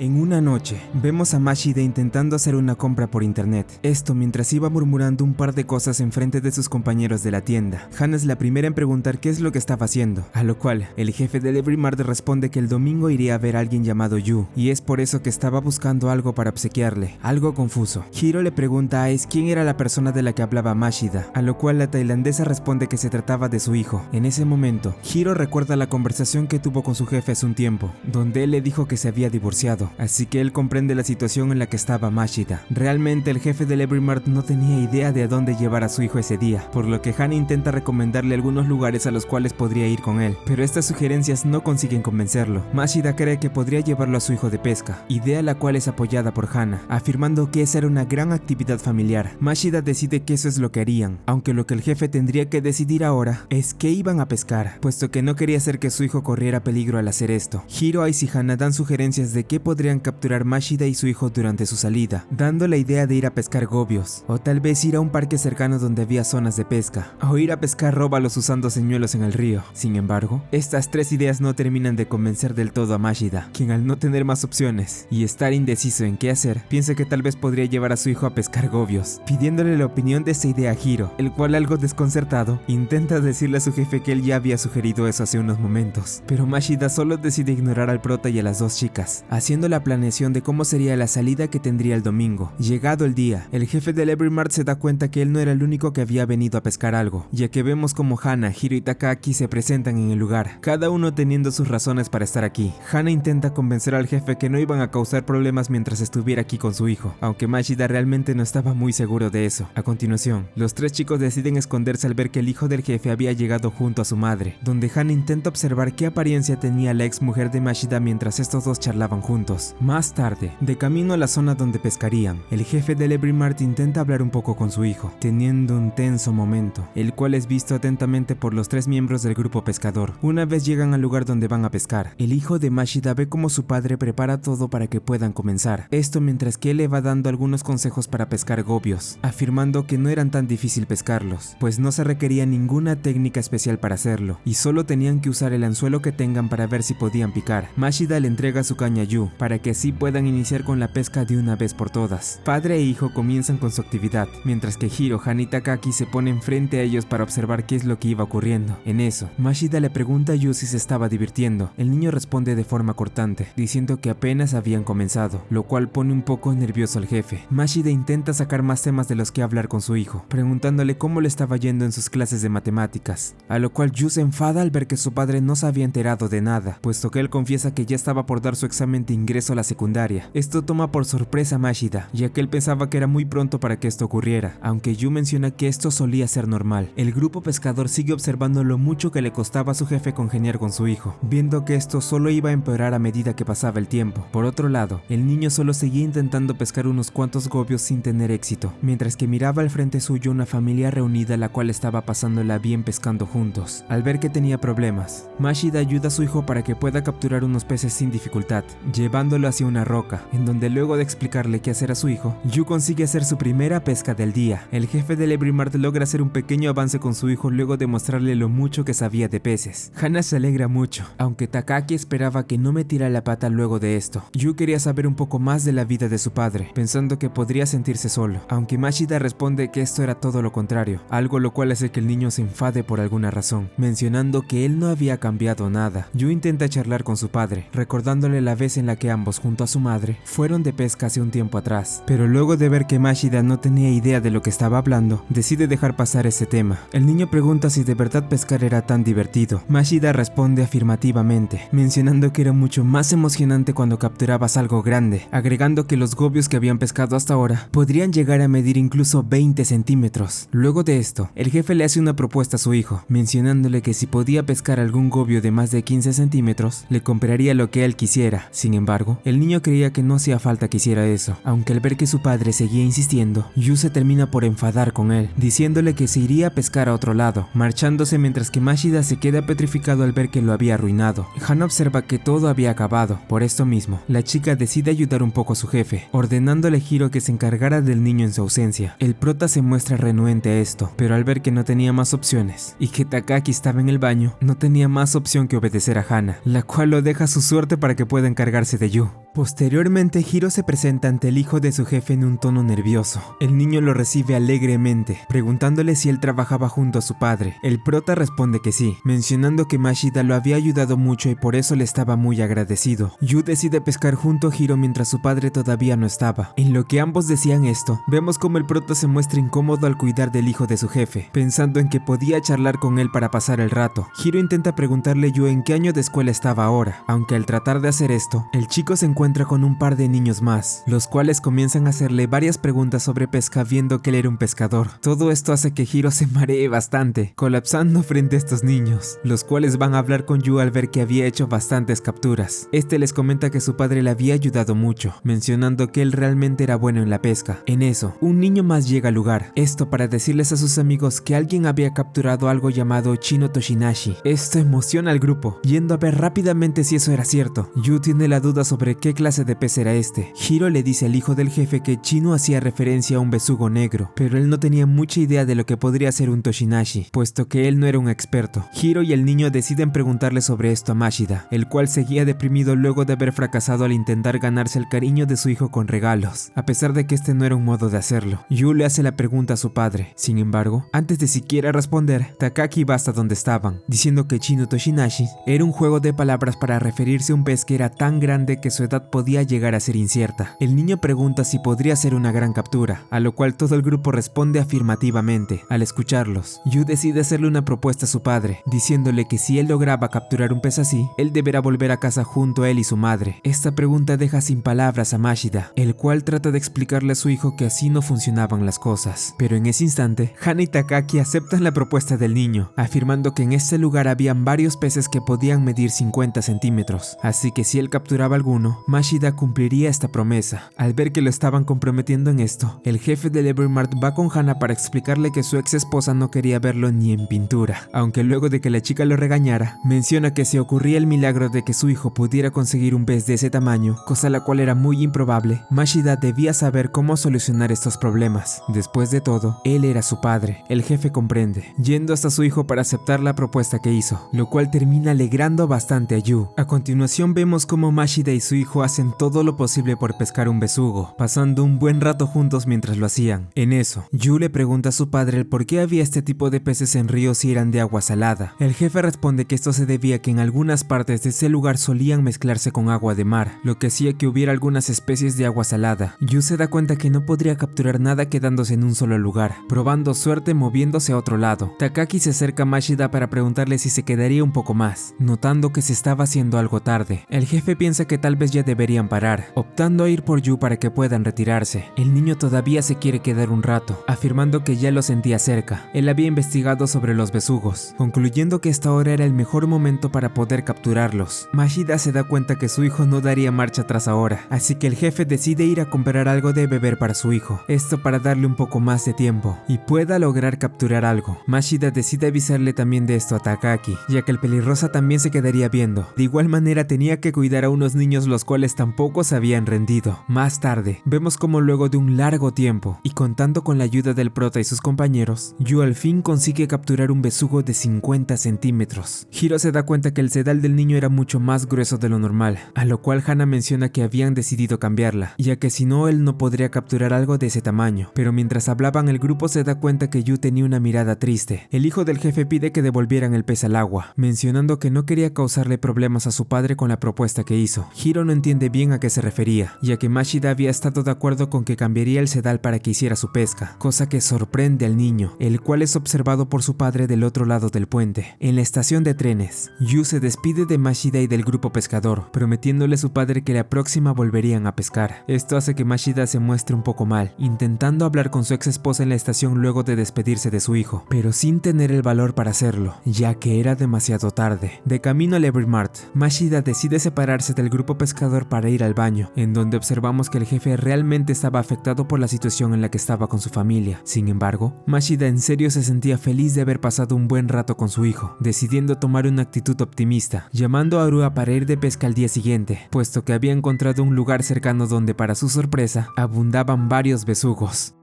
En una noche, vemos a Mashida intentando hacer una compra por internet. Esto mientras iba murmurando un par de cosas enfrente de sus compañeros de la tienda. Hana es la primera en preguntar qué es lo que estaba haciendo, a lo cual el jefe del Every Mart responde que el domingo iría a ver a alguien llamado Yu, y es por eso que estaba buscando algo para obsequiarle. Algo confuso. Hiro le pregunta a Ace quién era la persona de la que hablaba Mashida, a lo cual la tailandesa responde que se trataba de su hijo. En ese momento, Hiro recuerda la conversación que tuvo con su jefe hace un tiempo, donde él le dijo que se había divorciado. Así que él comprende la situación en la que estaba Mashida. Realmente el jefe del Every Mart no tenía idea de a dónde llevar a su hijo ese día, por lo que Hana intenta recomendarle algunos lugares a los cuales podría ir con él, pero estas sugerencias no consiguen convencerlo. Mashida cree que podría llevarlo a su hijo de pesca, idea la cual es apoyada por Hana, afirmando que esa era una gran actividad familiar. Mashida decide que eso es lo que harían, aunque lo que el jefe tendría que decidir ahora es que iban a pescar, puesto que no quería hacer que su hijo corriera peligro al hacer esto. Hiro, Ace y Hana dan sugerencias de qué podrían capturar Mashida y su hijo durante su salida, dando la idea de ir a pescar gobios, o tal vez ir a un parque cercano donde había zonas de pesca, o ir a pescar róbalos usando señuelos en el río. Sin embargo, estas tres ideas no terminan de convencer del todo a Mashida, quien al no tener más opciones y estar indeciso en qué hacer, piensa que tal vez podría llevar a su hijo a pescar gobios, pidiéndole la opinión de esta idea a Hiro, el cual algo desconcertado, intenta decirle a su jefe que él ya había sugerido eso hace unos momentos, pero Mashida solo decide ignorar al prota y a las dos chicas, haciendo la planeación de cómo sería la salida que tendría el domingo. Llegado el día, el jefe del Every Mart se da cuenta que él no era el único que había venido a pescar algo, ya que vemos como Hana, Hiro y Takaaki se presentan en el lugar, cada uno teniendo sus razones para estar aquí. Hana intenta convencer al jefe que no iban a causar problemas mientras estuviera aquí con su hijo, aunque Mashida realmente no estaba muy seguro de eso. A continuación, los tres chicos deciden esconderse al ver que el hijo del jefe había llegado junto a su madre, donde Hana intenta observar qué apariencia tenía la ex mujer de Mashida mientras estos dos charlaban juntos. Más tarde, de camino a la zona donde pescarían, el jefe del Every Mart intenta hablar un poco con su hijo, teniendo un tenso momento, el cual es visto atentamente por los tres miembros del grupo pescador. Una vez llegan al lugar donde van a pescar, el hijo de Mashida ve cómo su padre prepara todo para que puedan comenzar, esto mientras que él le va dando algunos consejos para pescar gobios, afirmando que no eran tan difícil pescarlos, pues no se requería ninguna técnica especial para hacerlo, y solo tenían que usar el anzuelo que tengan para ver si podían picar. Mashida le entrega su caña a Yu, para que así puedan iniciar con la pesca de una vez por todas. Padre e hijo comienzan con su actividad, mientras que Hiro, Hana y Takaaki se ponen frente a ellos para observar qué es lo que iba ocurriendo. En eso, Mashida le pregunta a Yu si se estaba divirtiendo. El niño responde de forma cortante, diciendo que apenas habían comenzado, lo cual pone un poco nervioso al jefe. Mashida intenta sacar más temas de los que hablar con su hijo, preguntándole cómo le estaba yendo en sus clases de matemáticas, a lo cual Yu se enfada al ver que su padre no se había enterado de nada, puesto que él confiesa que ya estaba por dar su examen de ingreso a la secundaria. Esto toma por sorpresa a Mashida, ya que él pensaba que era muy pronto para que esto ocurriera, aunque Yu menciona que esto solía ser normal. El grupo pescador sigue observando lo mucho que le costaba a su jefe congeniar con su hijo, viendo que esto solo iba a empeorar a medida que pasaba el tiempo. Por otro lado, el niño solo seguía intentando pescar unos cuantos gobios sin tener éxito, mientras que miraba al frente suyo una familia reunida la cual estaba pasándola bien pescando juntos. Al ver que tenía problemas, Mashida ayuda a su hijo para que pueda capturar unos peces sin dificultad, llevándolo hacia una roca, en donde luego de explicarle qué hacer a su hijo, Yu consigue hacer su primera pesca del día. El jefe del Every Mart logra hacer un pequeño avance con su hijo luego de mostrarle lo mucho que sabía de peces. Hana se alegra mucho, aunque Takaaki esperaba que no metiera la pata luego de esto. Yu quería saber un poco más de la vida de su padre, pensando que podría sentirse solo, aunque Mashida responde que esto era todo lo contrario, algo lo cual hace que el niño se enfade por alguna razón, mencionando que él no había cambiado nada. Yu intenta charlar con su padre, recordándole la vez en la que que ambos junto a su madre fueron de pesca hace un tiempo atrás. Pero luego de ver que Mashida no tenía idea de lo que estaba hablando, decide dejar pasar ese tema. El niño pregunta si de verdad pescar era tan divertido. Mashida responde afirmativamente, mencionando que era mucho más emocionante cuando capturabas algo grande, agregando que los gobios que habían pescado hasta ahora podrían llegar a medir incluso 20 centímetros. Luego de esto, el jefe le hace una propuesta a su hijo, mencionándole que si podía pescar algún gobio de más de 15 centímetros, le compraría lo que él quisiera. Sin embargo, el niño creía que no hacía falta que hiciera eso, aunque al ver que su padre seguía insistiendo, Yu se termina por enfadar con él, diciéndole que se iría a pescar a otro lado, marchándose mientras que Mashida se queda petrificado al ver que lo había arruinado. Hana observa que todo había acabado. Por esto mismo, la chica decide ayudar un poco a su jefe, ordenándole a Hiro que se encargara del niño en su ausencia. El prota se muestra renuente a esto, pero al ver que no tenía más opciones y que Takaki estaba en el baño, no tenía más opción que obedecer a Hana, la cual lo deja a su suerte para que pueda encargarse de Yu. Posteriormente, Hiro se presenta ante el hijo de su jefe en un tono nervioso. El niño lo recibe alegremente, preguntándole si él trabajaba junto a su padre. El prota responde que sí, mencionando que Mashida lo había ayudado mucho y por eso le estaba muy agradecido. Yu decide pescar junto a Hiro mientras su padre todavía no estaba. En lo que ambos decían esto, vemos como el prota se muestra incómodo al cuidar del hijo de su jefe, pensando en que podía charlar con él para pasar el rato. Hiro intenta preguntarle a Yu en qué año de escuela estaba ahora, aunque al tratar de hacer esto, el chico se encuentra con un par de niños más, los cuales comienzan a hacerle varias preguntas sobre pesca viendo que él era un pescador. Todo esto hace que Hiro se maree bastante, colapsando frente a estos niños, los cuales van a hablar con Yu al ver que había hecho bastantes capturas. Este les comenta que su padre le había ayudado mucho, mencionando que él realmente era bueno en la pesca. En eso, un niño más llega al lugar, esto para decirles a sus amigos que alguien había capturado algo llamado Chino Toshinashi. Esto emociona al grupo, yendo a ver rápidamente si eso era cierto. Yu tiene la duda sobre qué clase de pez era este. Hiro le dice al hijo del jefe que Chino hacía referencia a un besugo negro, pero él no tenía mucha idea de lo que podría ser un Toshinashi, puesto que él no era un experto. Hiro y el niño deciden preguntarle sobre esto a Mashida, el cual seguía deprimido luego de haber fracasado al intentar ganarse el cariño de su hijo con regalos, a pesar de que este no era un modo de hacerlo. Yu le hace la pregunta a su padre. Sin embargo, antes de siquiera responder, Takaki va hasta donde estaban, diciendo que Chino Toshinashi era un juego de palabras para referirse a un pez que era tan grande que su edad podía llegar a ser incierta. El niño pregunta si podría ser una gran captura, a lo cual todo el grupo responde afirmativamente. Al escucharlos, Yu decide hacerle una propuesta a su padre, diciéndole que si él lograba capturar un pez así, él deberá volver a casa junto a él y su madre. Esta pregunta deja sin palabras a Mashida, el cual trata de explicarle a su hijo que así no funcionaban las cosas. Pero en ese instante, Hana y Takaki aceptan la propuesta del niño, afirmando que en este lugar habían varios peces que podían medir 50 centímetros, así que si él capturaba alguno, Mashida cumpliría esta promesa. Al ver que lo estaban comprometiendo en esto, el jefe del Evermart va con Hana para explicarle que su ex esposa no quería verlo ni en pintura, aunque luego de que la chica lo regañara, menciona que se ocurría el milagro de que su hijo pudiera conseguir un pez de ese tamaño, cosa la cual era muy improbable. Mashida debía saber cómo solucionar estos problemas. Después de todo, él era su padre. El jefe comprende, yendo hasta su hijo para aceptar la propuesta que hizo, lo cual termina alegrando bastante a Yu. A continuación vemos cómo Mashida y su hijo hacen todo lo posible por pescar un besugo, pasando un buen rato juntos mientras lo hacían. En eso, Yu le pregunta a su padre el por qué había este tipo de peces en ríos si eran de agua salada. El jefe responde que esto se debía a que en algunas partes de ese lugar solían mezclarse con agua de mar, lo que hacía que hubiera algunas especies de agua salada. Yu se da cuenta que no podría capturar nada quedándose en un solo lugar, probando suerte moviéndose a otro lado. Takaki se acerca a Mashida para preguntarle si se quedaría un poco más, notando que se estaba haciendo algo tarde. El jefe piensa que tal vez ya deberían parar, optando a ir por Yu para que puedan retirarse. El niño todavía se quiere quedar un rato, afirmando que ya lo sentía cerca. Él había investigado sobre los besugos, concluyendo que esta hora era el mejor momento para poder capturarlos. Mashida se da cuenta que su hijo no daría marcha atrás ahora, así que el jefe decide ir a comprar algo de beber para su hijo, esto para darle un poco más de tiempo y pueda lograr capturar algo. Mashida decide avisarle también de esto a Takaki, ya que el pelirrosa también se quedaría viendo. De igual manera tenía que cuidar a unos niños los cuales tampoco se habían rendido. Más tarde, vemos como luego de un largo tiempo, y contando con la ayuda del prota y sus compañeros, Yu al fin consigue capturar un besugo de 50 centímetros. Hiro se da cuenta que el sedal del niño era mucho más grueso de lo normal, a lo cual Hana menciona que habían decidido cambiarla, ya que si no él no podría capturar algo de ese tamaño. Pero mientras hablaban el grupo se da cuenta que Yu tenía una mirada triste. El hijo del jefe pide que devolvieran el pez al agua, mencionando que no quería causarle problemas a su padre con la propuesta que hizo. Hiro no entiende entiende bien a qué se refería, ya que Mashida había estado de acuerdo con que cambiaría el sedal para que hiciera su pesca, cosa que sorprende al niño, el cual es observado por su padre del otro lado del puente. En la estación de trenes, Yu se despide de Mashida y del grupo pescador, prometiéndole a su padre que la próxima volverían a pescar. Esto hace que Mashida se muestre un poco mal, intentando hablar con su ex esposa en la estación luego de despedirse de su hijo, pero sin tener el valor para hacerlo, ya que era demasiado tarde. De camino al Every Mart, Mashida decide separarse del grupo pescador para ir al baño, en donde observamos que el jefe realmente estaba afectado por la situación en la que estaba con su familia. Sin embargo, Mashida en serio se sentía feliz de haber pasado un buen rato con su hijo, decidiendo tomar una actitud optimista, llamando a Arua para ir de pesca al día siguiente, puesto que había encontrado un lugar cercano donde, para su sorpresa, abundaban varios besugos.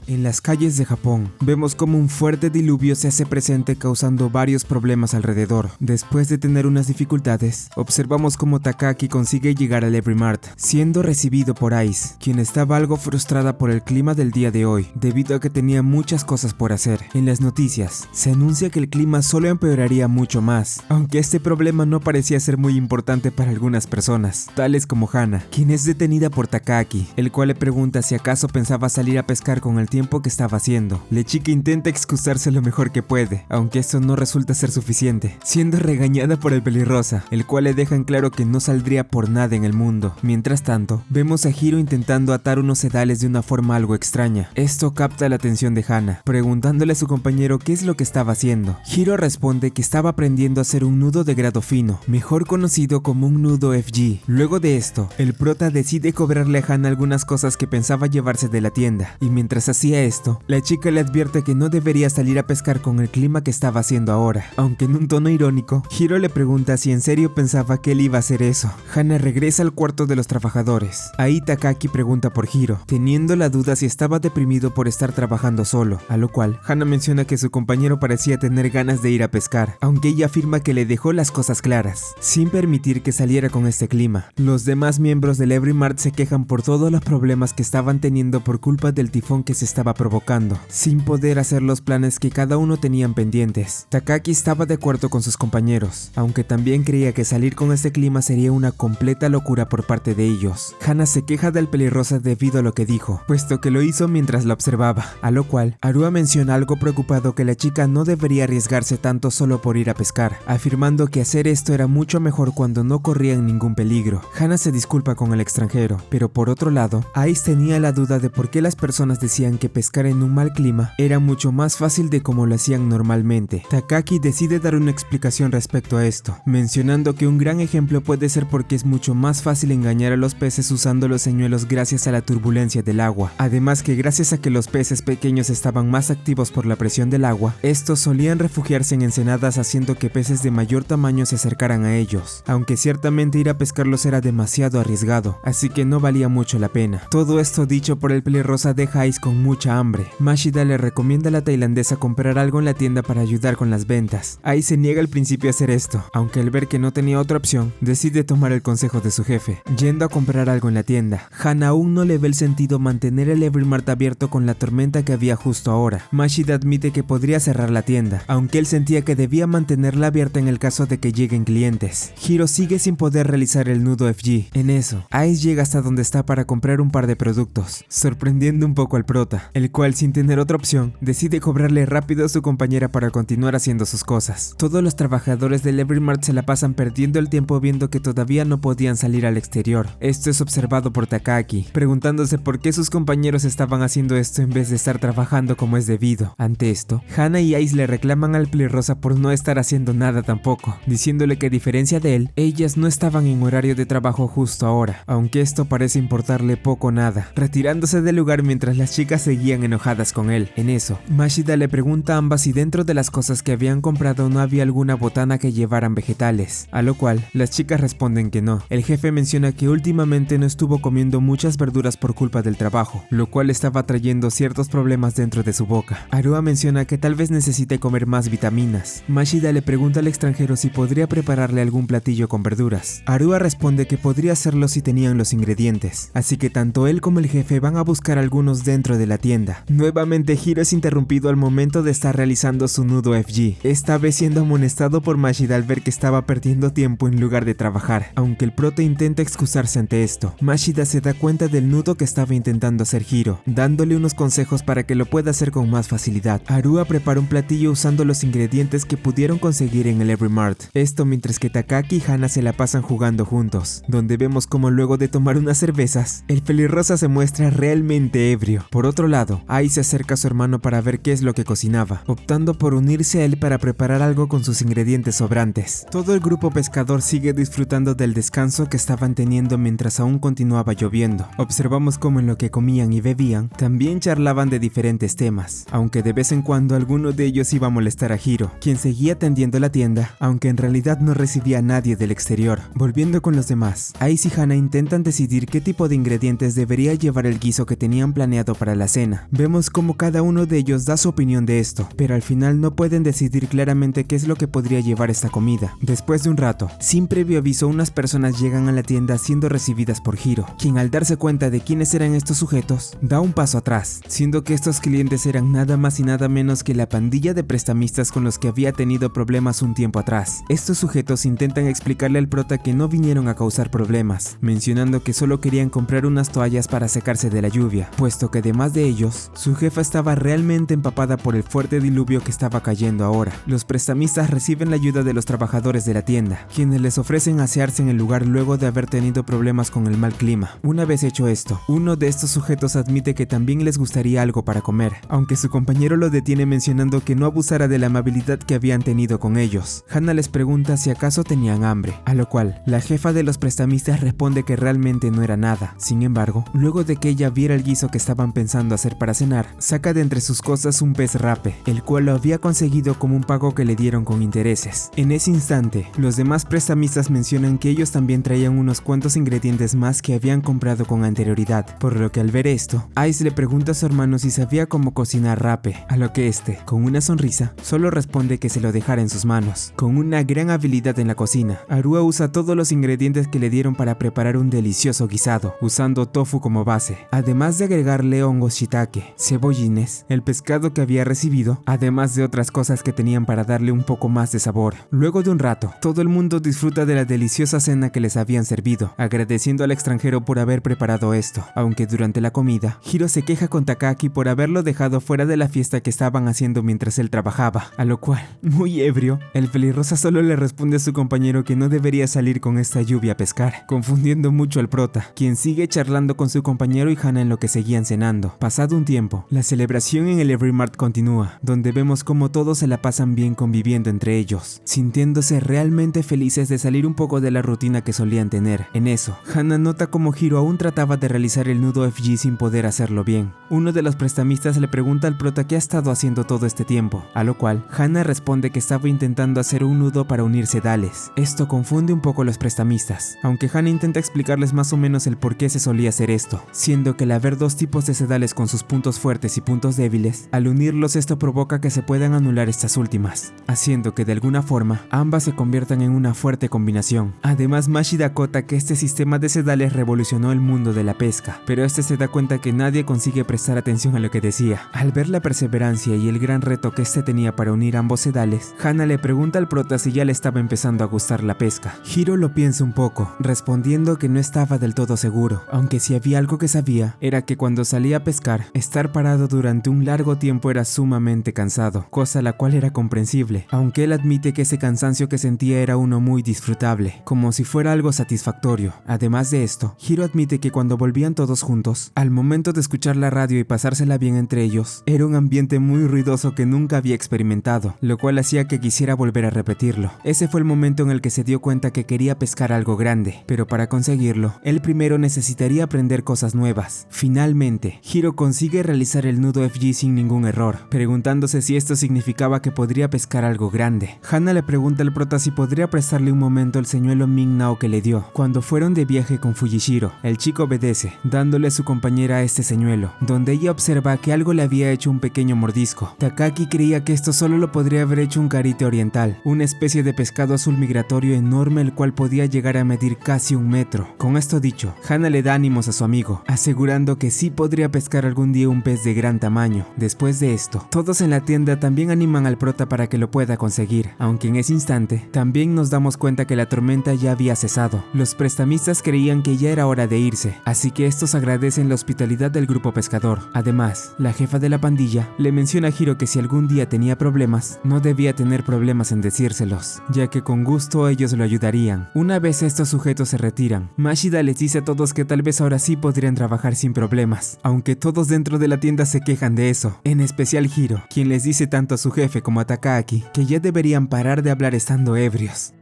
En las calles de Japón, vemos como un fuerte diluvio se hace presente causando varios problemas alrededor. Después de tener unas dificultades, observamos cómo Takaki consigue llegar al Every Mart, siendo recibido por Ice, quien estaba algo frustrada por el clima del día de hoy, debido a que tenía muchas cosas por hacer. En las noticias, se anuncia que el clima solo empeoraría mucho más, aunque este problema no parecía ser muy importante para algunas personas, tales como Hana, quien es detenida por Takaki, el cual le pregunta si acaso pensaba salir a pescar con el tiempo que estaba haciendo. La chica intenta excusarse lo mejor que puede, aunque esto no resulta ser suficiente, siendo regañada por el pelirrosa, el cual le deja en claro que no saldría por nada en el mundo. Mientras tanto, vemos a Hiro intentando atar unos sedales de una forma algo extraña. Esto capta la atención de Hana, preguntándole a su compañero qué es lo que estaba haciendo. Hiro responde que estaba aprendiendo a hacer un nudo de grado fino, mejor conocido como un nudo FG. Luego de esto, el prota decide cobrarle a Hana algunas cosas que pensaba llevarse de la tienda, y mientras hacía esto, la chica le advierte que no debería salir a pescar con el clima que estaba haciendo ahora, aunque en un tono irónico, Hiro le pregunta si en serio pensaba que él iba a hacer eso. Hana regresa al cuarto de los trabajadores. Ahí Takaki pregunta por Hiro, teniendo la duda si estaba deprimido por estar trabajando solo, a lo cual Hana menciona que su compañero parecía tener ganas de ir a pescar, aunque ella afirma que le dejó las cosas claras, sin permitir que saliera con este clima. Los demás miembros del Every Mart se quejan por todos los problemas que estaban teniendo por culpa del tifón que se estaba provocando, sin poder hacer los planes que cada uno tenían pendientes. Takaki estaba de acuerdo con sus compañeros, aunque también creía que salir con este clima sería una completa locura por parte de ellos. Hana se queja del pelirrosa debido a lo que dijo, puesto que lo hizo mientras la observaba, a lo cual Arua menciona algo preocupado que la chica no debería arriesgarse tanto solo por ir a pescar, afirmando que hacer esto era mucho mejor cuando no corrían ningún peligro. Hana se disculpa con el extranjero, pero por otro lado, Ice tenía la duda de por qué las personas decían que pescar en un mal clima era mucho más fácil de como lo hacían normalmente. Takaki decide dar una explicación respecto a esto, mencionando que un gran ejemplo puede ser porque es mucho más fácil engañar a los peces usando los señuelos gracias a la turbulencia del agua. Además que gracias a que los peces pequeños estaban más activos por la presión del agua, estos solían refugiarse en ensenadas haciendo que peces de mayor tamaño se acercaran a ellos, aunque ciertamente ir a pescarlos era demasiado arriesgado, así que no valía mucho la pena. Todo esto dicho por el pelirrosa deja a Ice con mucha hambre. Mashida le recomienda a la tailandesa comprar algo en la tienda para ayudar con las ventas. Ice se niega al principio a hacer esto, aunque al ver que no tenía otra opción, decide tomar el consejo de su jefe, yendo a comprar algo en la tienda. Hana aún no le ve el sentido mantener el Every Mart abierto con la tormenta que había justo ahora. Mashida admite que podría cerrar la tienda, aunque él sentía que debía mantenerla abierta en el caso de que lleguen clientes. Hiro sigue sin poder realizar el nudo FG. En eso, Ice llega hasta donde está para comprar un par de productos, sorprendiendo un poco al prota, el cual sin tener otra opción, decide cobrarle rápido a su compañera para continuar haciendo sus cosas. Todos los trabajadores del Every Mart se la pasan perdiendo el tiempo viendo que todavía no podían salir al exterior. Esto es observado por Takaki, preguntándose por qué sus compañeros estaban haciendo esto en vez de estar trabajando como es debido. Ante esto, Hana y Ice le reclaman al pelirrosa por no estar haciendo nada tampoco, diciéndole que a diferencia de él, ellas no estaban en horario de trabajo justo ahora, aunque esto parece importarle poco o nada, retirándose del lugar mientras las chicas seguían enojadas con él. En eso, Mashida le pregunta a ambas si dentro de las cosas que habían comprado no había alguna botana que llevaran vegetales, a lo cual las chicas responden que no. El jefe menciona que últimamente no estuvo comiendo muchas verduras por culpa del trabajo, lo cual estaba trayendo ciertos problemas dentro de su boca. Arua menciona que tal vez necesite comer más vitaminas. Mashida le pregunta al extranjero si podría prepararle algún platillo con verduras. Arua responde que podría hacerlo si tenían los ingredientes, así que tanto él como el jefe van a buscar algunos dentro de la la tienda. Nuevamente Hiro es interrumpido al momento de estar realizando su nudo FG, esta vez siendo amonestado por Mashida al ver que estaba perdiendo tiempo en lugar de trabajar. Aunque el prota intenta excusarse ante esto, Mashida se da cuenta del nudo que estaba intentando hacer Hiro, dándole unos consejos para que lo pueda hacer con más facilidad. Arua prepara un platillo usando los ingredientes que pudieron conseguir en el Every Mart. Esto mientras que Takaki y Hana se la pasan jugando juntos, donde vemos como luego de tomar unas cervezas, el pelirrosa se muestra realmente ebrio. Por otro lado, Ai se acerca a su hermano para ver qué es lo que cocinaba, optando por unirse a él para preparar algo con sus ingredientes sobrantes. Todo el grupo pescador sigue disfrutando del descanso que estaban teniendo mientras aún continuaba lloviendo. Observamos cómo en lo que comían y bebían, también charlaban de diferentes temas, aunque de vez en cuando alguno de ellos iba a molestar a Hiro, quien seguía atendiendo la tienda, aunque en realidad no recibía a nadie del exterior. Volviendo con los demás, Ice y Hana intentan decidir qué tipo de ingredientes debería llevar el guiso que tenían planeado para la cena. Vemos cómo cada uno de ellos da su opinión de esto, pero al final no pueden decidir claramente qué es lo que podría llevar esta comida. Después de un rato, sin previo aviso, unas personas llegan a la tienda siendo recibidas por Hiro, quien al darse cuenta de quiénes eran estos sujetos, da un paso atrás, siendo que estos clientes eran nada más y nada menos que la pandilla de prestamistas con los que había tenido problemas un tiempo atrás. Estos sujetos intentan explicarle al prota que no vinieron a causar problemas, mencionando que solo querían comprar unas toallas para secarse de la lluvia, puesto que además de ellos, su jefa estaba realmente empapada por el fuerte diluvio que estaba cayendo ahora. Los prestamistas reciben la ayuda de los trabajadores de la tienda, quienes les ofrecen asearse en el lugar luego de haber tenido problemas con el mal clima. Una vez hecho esto, uno de estos sujetos admite que también les gustaría algo para comer, aunque su compañero lo detiene mencionando que no abusara de la amabilidad que habían tenido con ellos. Hana les pregunta si acaso tenían hambre, a lo cual la jefa de los prestamistas responde que realmente no era nada. Sin embargo, luego de que ella viera el guiso que estaban pensando hacer para cenar, saca de entre sus cosas un pez rape, el cual lo había conseguido como un pago que le dieron con intereses. En ese instante, los demás prestamistas mencionan que ellos también traían unos cuantos ingredientes más que habían comprado con anterioridad, por lo que al ver esto, Ice le pregunta a su hermano si sabía cómo cocinar rape, a lo que este, con una sonrisa, solo responde que se lo dejara en sus manos. Con una gran habilidad en la cocina, Arua usa todos los ingredientes que le dieron para preparar un delicioso guisado, usando tofu como base, además de agregarle hongos shiitake, cebollines, el pescado que había recibido, además de otras cosas que tenían para darle un poco más de sabor. Luego de un rato, todo el mundo disfruta de la deliciosa cena que les habían servido, agradeciendo al extranjero por haber preparado esto, aunque durante la comida, Hiro se queja con Takaki por haberlo dejado fuera de la fiesta que estaban haciendo mientras él trabajaba, a lo cual, muy ebrio, el pelirrosa solo le responde a su compañero que no debería salir con esta lluvia a pescar, confundiendo mucho al prota, quien sigue charlando con su compañero y Hana en lo que seguían cenando. Pasado un tiempo, la celebración en el Every Mart continúa, donde vemos cómo todos se la pasan bien conviviendo entre ellos, sintiéndose realmente felices de salir un poco de la rutina que solían tener. En eso, Hana nota como Hiro aún trataba de realizar el nudo FG sin poder hacerlo bien. Uno de los prestamistas le pregunta al prota qué ha estado haciendo todo este tiempo, a lo cual Hana responde que estaba intentando hacer un nudo para unir sedales. Esto confunde un poco a los prestamistas, aunque Hana intenta explicarles más o menos el por qué se solía hacer esto, siendo que al haber dos tipos de sedales con sus puntos fuertes y puntos débiles, al unirlos esto provoca que se puedan anular estas últimas, haciendo que de alguna forma ambas se conviertan en una fuerte combinación. Además, Mashida acota que este sistema de sedales revolucionó el mundo de la pesca, pero este se da cuenta que nadie consigue prestar atención a lo que decía. Al ver la perseverancia y el gran reto que este tenía para unir ambos sedales, Hana le pregunta al prota si ya le estaba empezando a gustar la pesca. Hiro lo piensa un poco, respondiendo que no estaba del todo seguro, aunque si había algo que sabía, era que cuando salía a pescar, estar parado durante un largo tiempo era sumamente cansado, cosa la cual era comprensible, aunque él admite que ese cansancio que sentía era uno muy disfrutable, como si fuera algo satisfactorio. Además de esto, Hiro admite que cuando volvían todos juntos, al momento de escuchar la radio y pasársela bien entre ellos, era un ambiente muy ruidoso que nunca había experimentado, lo cual hacía que quisiera volver a repetirlo. Ese fue el momento en el que se dio cuenta que quería pescar algo grande, pero para conseguirlo, él primero necesitaría aprender cosas nuevas. Finalmente, Hiro consigue realizar el nudo FG sin ningún error, preguntándose si esto significaba que podría pescar algo grande. Hana le pregunta al prota si podría prestarle un momento el señuelo Mingnao que le dio cuando fueron de viaje con Fujishiro. El chico obedece, dándole a su compañera este señuelo, donde ella observa que algo le había hecho un pequeño mordisco. Takaki creía que esto solo lo podría haber hecho un carite oriental, una especie de pescado azul migratorio enorme el cual podía llegar a medir casi 1 metro. Con esto dicho, Hana le da ánimos a su amigo, asegurando que sí podría pescar cazar algún día un pez de gran tamaño. Después de esto, todos en la tienda también animan al prota para que lo pueda conseguir, aunque en ese instante también nos damos cuenta que la tormenta ya había cesado. Los prestamistas creían que ya era hora de irse, así que estos agradecen la hospitalidad del grupo pescador. Además, la jefa de la pandilla le menciona a Hiro que si algún día tenía problemas, no debía tener problemas en decírselos, ya que con gusto ellos lo ayudarían. Una vez estos sujetos se retiran, Mashida les dice a todos que tal vez ahora sí podrían trabajar sin problemas, aunque todos dentro de la tienda se quejan de eso, en especial Hiro, quien les dice tanto a su jefe como a Takaaki que ya deberían parar de hablar estando ebrios.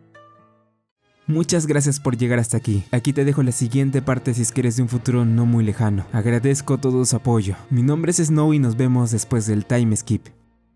Muchas gracias por llegar hasta aquí. Aquí te dejo la siguiente parte si es que eres de un futuro no muy lejano. Agradezco todo su apoyo. Mi nombre es Snow y nos vemos después del time skip.